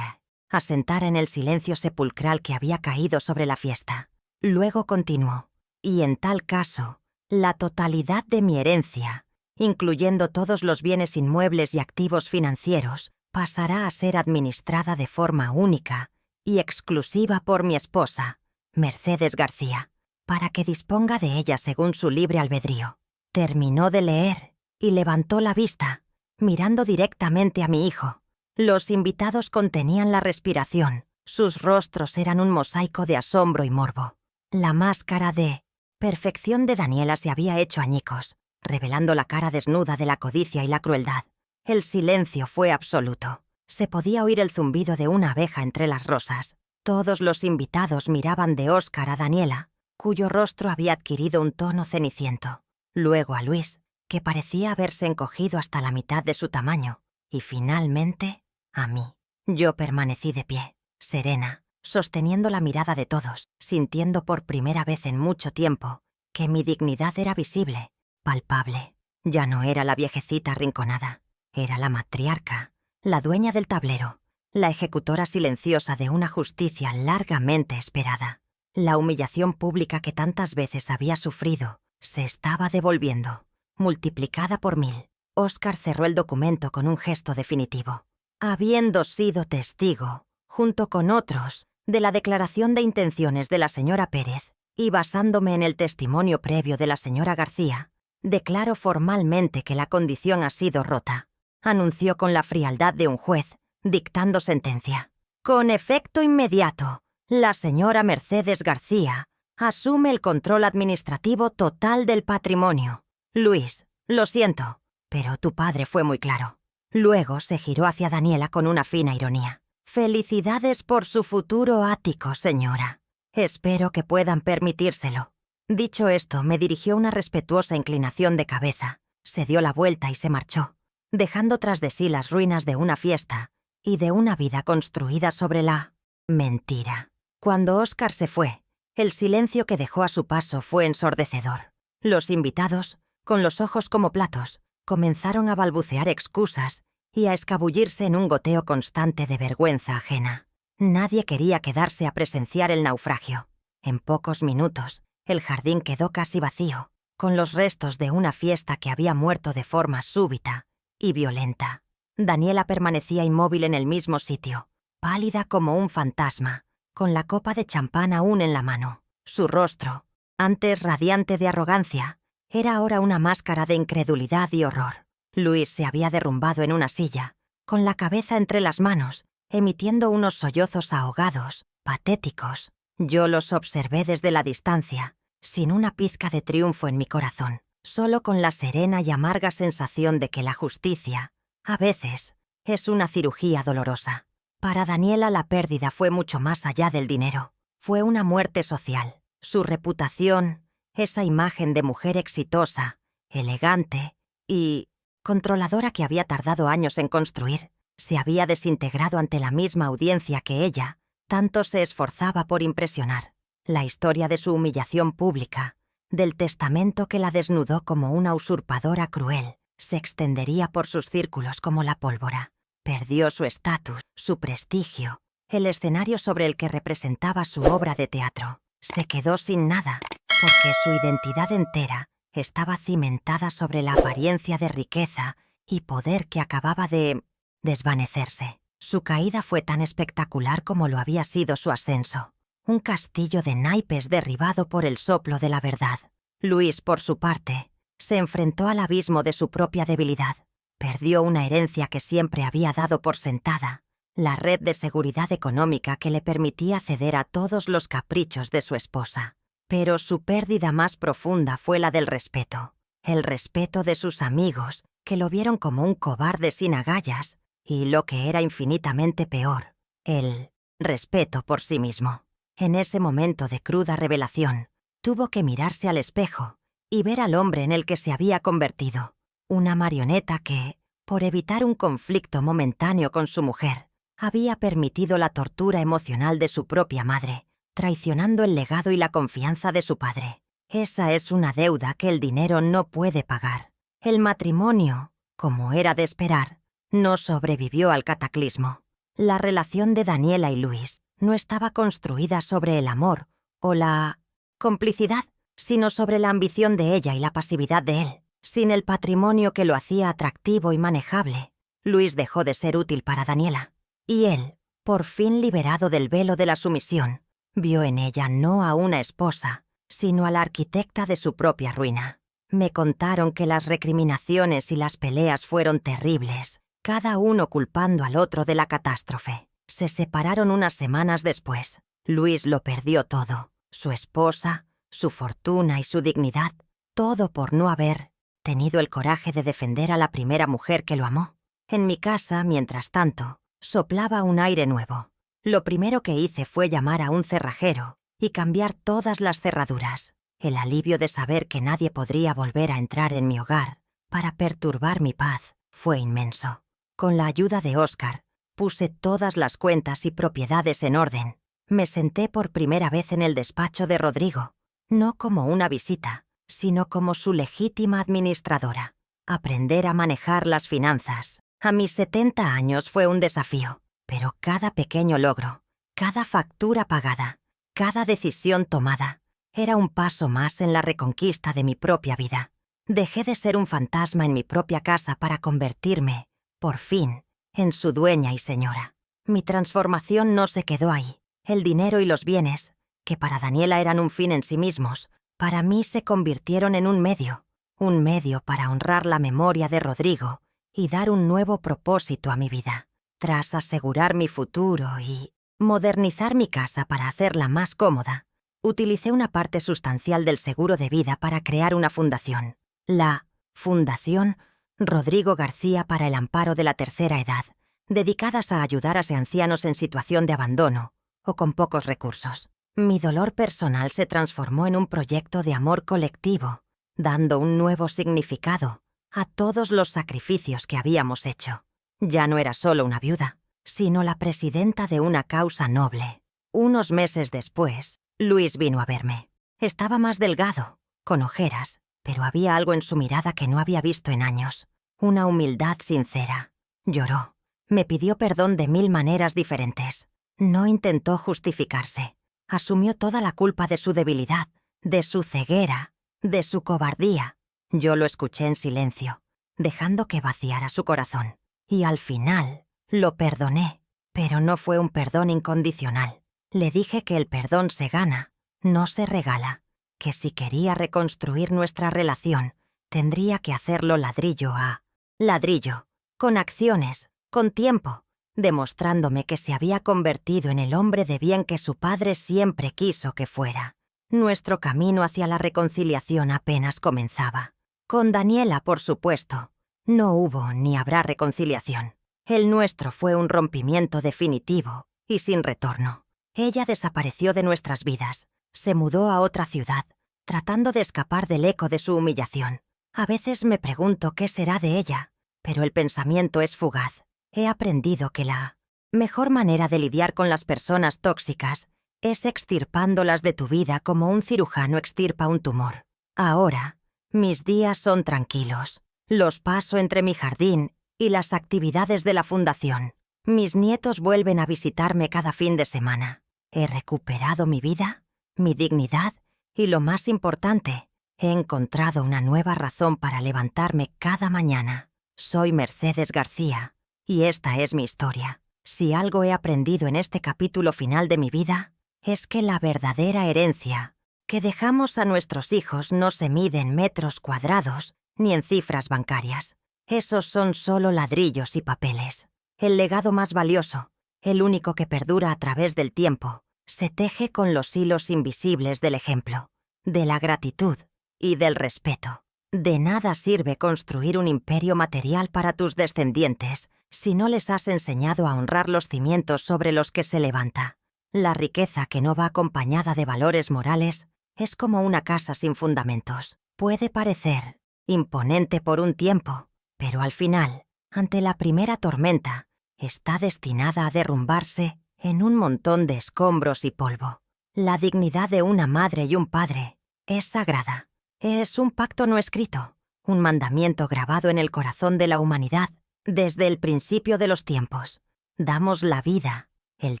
asentara en el silencio sepulcral que había caído sobre la fiesta. Luego continuó: y en tal caso, la totalidad de mi herencia, incluyendo todos los bienes inmuebles y activos financieros, pasará a ser administrada de forma única y exclusiva por mi esposa, Mercedes García, para que disponga de ella según su libre albedrío. Terminó de leer y levantó la vista, mirando directamente a mi hijo. Los invitados contenían la respiración. Sus rostros eran un mosaico de asombro y morbo. La máscara de perfección de Daniela se había hecho añicos, revelando la cara desnuda de la codicia y la crueldad. El silencio fue absoluto. Se podía oír el zumbido de una abeja entre las rosas. Todos los invitados miraban de Óscar a Daniela, cuyo rostro había adquirido un tono ceniciento. Luego a Luis, que parecía haberse encogido hasta la mitad de su tamaño. Y finalmente, a mí. Yo permanecí de pie, serena, sosteniendo la mirada de todos, sintiendo por primera vez en mucho tiempo que mi dignidad era visible, palpable. Ya no era la viejecita arrinconada, era la matriarca, la dueña del tablero, la ejecutora silenciosa de una justicia largamente esperada. La humillación pública que tantas veces había sufrido se estaba devolviendo, multiplicada por 1000. Óscar cerró el documento con un gesto definitivo. Habiendo sido testigo, junto con otros, de la declaración de intenciones de la señora Pérez, y basándome en el testimonio previo de la señora García, declaro formalmente que la condición ha sido rota, anunció con la frialdad de un juez, dictando sentencia. Con efecto inmediato, la señora Mercedes García asume el control administrativo total del patrimonio. Luis, lo siento, pero tu padre fue muy claro. Luego se giró hacia Daniela con una fina ironía. Felicidades por su futuro ático, señora. Espero que puedan permitírselo. Dicho esto, me dirigió una respetuosa inclinación de cabeza. Se dio la vuelta y se marchó, dejando tras de sí las ruinas de una fiesta y de una vida construida sobre la mentira. Cuando Óscar se fue, el silencio que dejó a su paso fue ensordecedor. Los invitados, con los ojos como platos, comenzaron a balbucear excusas y a escabullirse en un goteo constante de vergüenza ajena. Nadie quería quedarse a presenciar el naufragio. En pocos minutos, el jardín quedó casi vacío, con los restos de una fiesta que había muerto de forma súbita y violenta. Daniela permanecía inmóvil en el mismo sitio, pálida como un fantasma, con la copa de champán aún en la mano. Su rostro, antes radiante de arrogancia, era ahora una máscara de incredulidad y horror. Luis se había derrumbado en una silla, con la cabeza entre las manos, emitiendo unos sollozos ahogados, patéticos. Yo los observé desde la distancia, sin una pizca de triunfo en mi corazón, solo con la serena y amarga sensación de que la justicia, a veces, es una cirugía dolorosa. Para Daniela la pérdida fue mucho más allá del dinero. Fue una muerte social. Su reputación, esa imagen de mujer exitosa, elegante y controladora que había tardado años en construir, se había desintegrado ante la misma audiencia que ella tanto se esforzaba por impresionar. La historia de su humillación pública, del testamento que la desnudó como una usurpadora cruel, se extendería por sus círculos como la pólvora. Perdió su estatus, su prestigio, el escenario sobre el que representaba su obra de teatro. Se quedó sin nada, porque su identidad entera estaba cimentada sobre la apariencia de riqueza y poder que acababa de desvanecerse. Su caída fue tan espectacular como lo había sido su ascenso. Un castillo de naipes derribado por el soplo de la verdad. Luis, por su parte, se enfrentó al abismo de su propia debilidad. Perdió una herencia que siempre había dado por sentada, la red de seguridad económica que le permitía ceder a todos los caprichos de su esposa. Pero su pérdida más profunda fue la del respeto. El respeto de sus amigos, que lo vieron como un cobarde sin agallas, y lo que era infinitamente peor, el respeto por sí mismo. En ese momento de cruda revelación, tuvo que mirarse al espejo y ver al hombre en el que se había convertido. Una marioneta que, por evitar un conflicto momentáneo con su mujer, había permitido la tortura emocional de su propia madre, traicionando el legado y la confianza de su padre. Esa es una deuda que el dinero no puede pagar. El matrimonio, como era de esperar, no sobrevivió al cataclismo. La relación de Daniela y Luis no estaba construida sobre el amor o la complicidad, sino sobre la ambición de ella y la pasividad de él. Sin el patrimonio que lo hacía atractivo y manejable, Luis dejó de ser útil para Daniela. Y él, por fin liberado del velo de la sumisión, vio en ella no a una esposa, sino a la arquitecta de su propia ruina. Me contaron que las recriminaciones y las peleas fueron terribles, cada uno culpando al otro de la catástrofe. Se separaron unas semanas después. Luis lo perdió todo, su esposa, su fortuna y su dignidad, todo por no haber tenido el coraje de defender a la primera mujer que lo amó. En mi casa, mientras tanto, soplaba un aire nuevo. Lo primero que hice fue llamar a un cerrajero y cambiar todas las cerraduras. El alivio de saber que nadie podría volver a entrar en mi hogar para perturbar mi paz fue inmenso. Con la ayuda de Óscar, puse todas las cuentas y propiedades en orden. Me senté por primera vez en el despacho de Rodrigo, no como una visita, sino como su legítima administradora. Aprender a manejar las finanzas a mis 70 años fue un desafío, pero cada pequeño logro, cada factura pagada, cada decisión tomada, era un paso más en la reconquista de mi propia vida. Dejé de ser un fantasma en mi propia casa para convertirme, por fin, en su dueña y señora. Mi transformación no se quedó ahí. El dinero y los bienes, que para Daniela eran un fin en sí mismos, para mí se convirtieron en un medio para honrar la memoria de Rodrigo y dar un nuevo propósito a mi vida. Tras asegurar mi futuro y modernizar mi casa para hacerla más cómoda, utilicé una parte sustancial del seguro de vida para crear una fundación, la Fundación Rodrigo García para el Amparo de la Tercera Edad, dedicadas a ayudar a ancianos en situación de abandono o con pocos recursos. Mi dolor personal se transformó en un proyecto de amor colectivo, dando un nuevo significado a todos los sacrificios que habíamos hecho. Ya no era solo una viuda, sino la presidenta de una causa noble. Unos meses después, Luis vino a verme. Estaba más delgado, con ojeras, pero había algo en su mirada que no había visto en años. Una humildad sincera. Lloró. Me pidió perdón de 1000 maneras diferentes. No intentó justificarse. Asumió toda la culpa de su debilidad, de su ceguera, de su cobardía. Yo lo escuché en silencio, dejando que vaciara su corazón. Y al final, lo perdoné. Pero no fue un perdón incondicional. Le dije que el perdón se gana, no se regala. Que si quería reconstruir nuestra relación, tendría que hacerlo ladrillo a ladrillo, con acciones, con tiempo, demostrándome que se había convertido en el hombre de bien que su padre siempre quiso que fuera. Nuestro camino hacia la reconciliación apenas comenzaba. Con Daniela, por supuesto, no hubo ni habrá reconciliación. El nuestro fue un rompimiento definitivo y sin retorno. Ella desapareció de nuestras vidas, se mudó a otra ciudad, tratando de escapar del eco de su humillación. A veces me pregunto qué será de ella, pero el pensamiento es fugaz. He aprendido que la mejor manera de lidiar con las personas tóxicas es extirpándolas de tu vida como un cirujano extirpa un tumor. Ahora, mis días son tranquilos. Los paso entre mi jardín y las actividades de la fundación. Mis nietos vuelven a visitarme cada fin de semana. He recuperado mi vida, mi dignidad y, lo más importante, he encontrado una nueva razón para levantarme cada mañana. Soy Mercedes García y esta es mi historia. Si algo he aprendido en este capítulo final de mi vida, es que la verdadera herencia que dejamos a nuestros hijos no se mide en metros cuadrados ni en cifras bancarias. Esos son solo ladrillos y papeles. El legado más valioso, el único que perdura a través del tiempo, se teje con los hilos invisibles del ejemplo, de la gratitud y del respeto. De nada sirve construir un imperio material para tus descendientes si no les has enseñado a honrar los cimientos sobre los que se levanta. La riqueza que no va acompañada de valores morales es como una casa sin fundamentos. Puede parecer imponente por un tiempo, pero al final, ante la primera tormenta, está destinada a derrumbarse en un montón de escombros y polvo. La dignidad de una madre y un padre es sagrada. Es un pacto no escrito, un mandamiento grabado en el corazón de la humanidad desde el principio de los tiempos. Damos la vida, el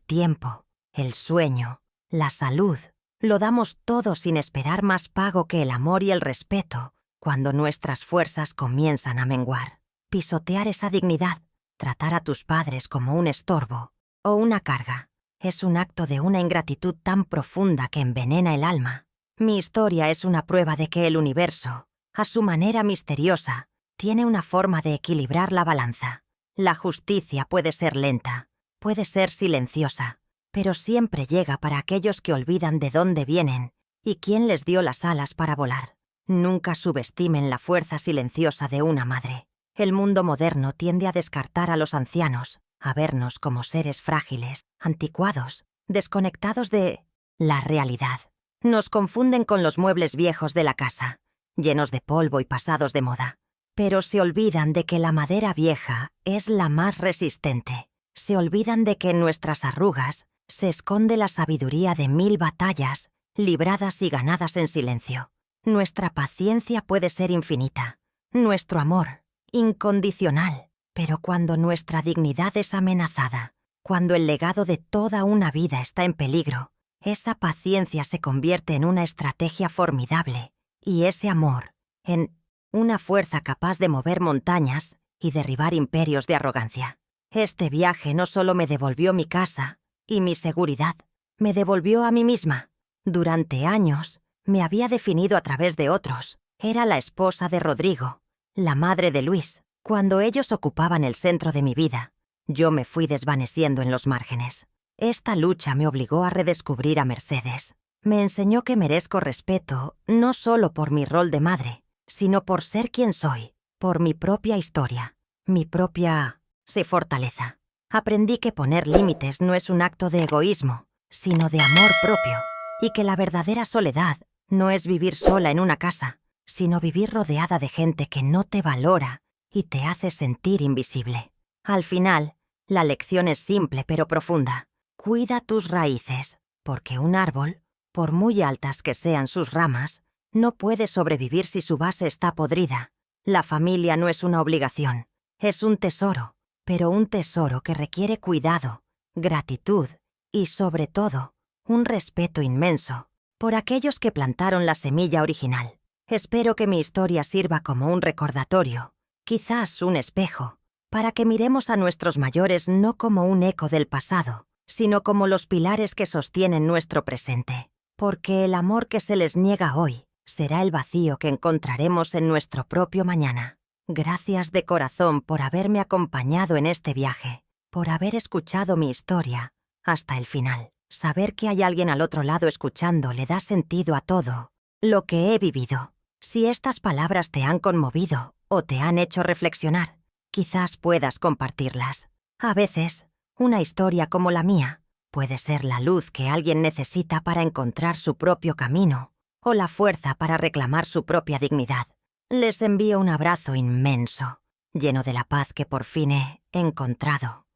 tiempo, el sueño, la salud. Lo damos todo sin esperar más pago que el amor y el respeto cuando nuestras fuerzas comienzan a menguar. Pisotear esa dignidad, tratar a tus padres como un estorbo o una carga, es un acto de una ingratitud tan profunda que envenena el alma. Mi historia es una prueba de que el universo, a su manera misteriosa, tiene una forma de equilibrar la balanza. La justicia puede ser lenta, puede ser silenciosa, pero siempre llega para aquellos que olvidan de dónde vienen y quién les dio las alas para volar. Nunca subestimen la fuerza silenciosa de una madre. El mundo moderno tiende a descartar a los ancianos, a vernos como seres frágiles, anticuados, desconectados de la realidad. Nos confunden con los muebles viejos de la casa, llenos de polvo y pasados de moda. Pero se olvidan de que la madera vieja es la más resistente. Se olvidan de que en nuestras arrugas se esconde la sabiduría de 1000 batallas, libradas y ganadas en silencio. Nuestra paciencia puede ser infinita, nuestro amor incondicional, pero cuando nuestra dignidad es amenazada, cuando el legado de toda una vida está en peligro, esa paciencia se convierte en una estrategia formidable y ese amor en una fuerza capaz de mover montañas y derribar imperios de arrogancia. Este viaje no solo me devolvió mi casa y mi seguridad, me devolvió a mí misma. Durante años me había definido a través de otros. Era la esposa de Rodrigo, la madre de Luis. Cuando ellos ocupaban el centro de mi vida, yo me fui desvaneciendo en los márgenes. Esta lucha me obligó a redescubrir a Mercedes. Me enseñó que merezco respeto no solo por mi rol de madre, sino por ser quien soy, por mi propia historia, mi propia fortaleza. Aprendí que poner límites no es un acto de egoísmo, sino de amor propio, y que la verdadera soledad no es vivir sola en una casa, sino vivir rodeada de gente que no te valora y te hace sentir invisible. Al final, la lección es simple pero profunda. Cuida tus raíces, porque un árbol, por muy altas que sean sus ramas, no puede sobrevivir si su base está podrida. La familia no es una obligación, es un tesoro, pero un tesoro que requiere cuidado, gratitud y, sobre todo, un respeto inmenso por aquellos que plantaron la semilla original. Espero que mi historia sirva como un recordatorio, quizás un espejo, para que miremos a nuestros mayores no como un eco del pasado, sino como los pilares que sostienen nuestro presente, porque el amor que se les niega hoy será el vacío que encontraremos en nuestro propio mañana. Gracias de corazón por haberme acompañado en este viaje, por haber escuchado mi historia hasta el final. Saber que hay alguien al otro lado escuchando le da sentido a todo lo que he vivido. Si estas palabras te han conmovido o te han hecho reflexionar, quizás puedas compartirlas. A veces, una historia como la mía puede ser la luz que alguien necesita para encontrar su propio camino o la fuerza para reclamar su propia dignidad. Les envío un abrazo inmenso, lleno de la paz que por fin he encontrado.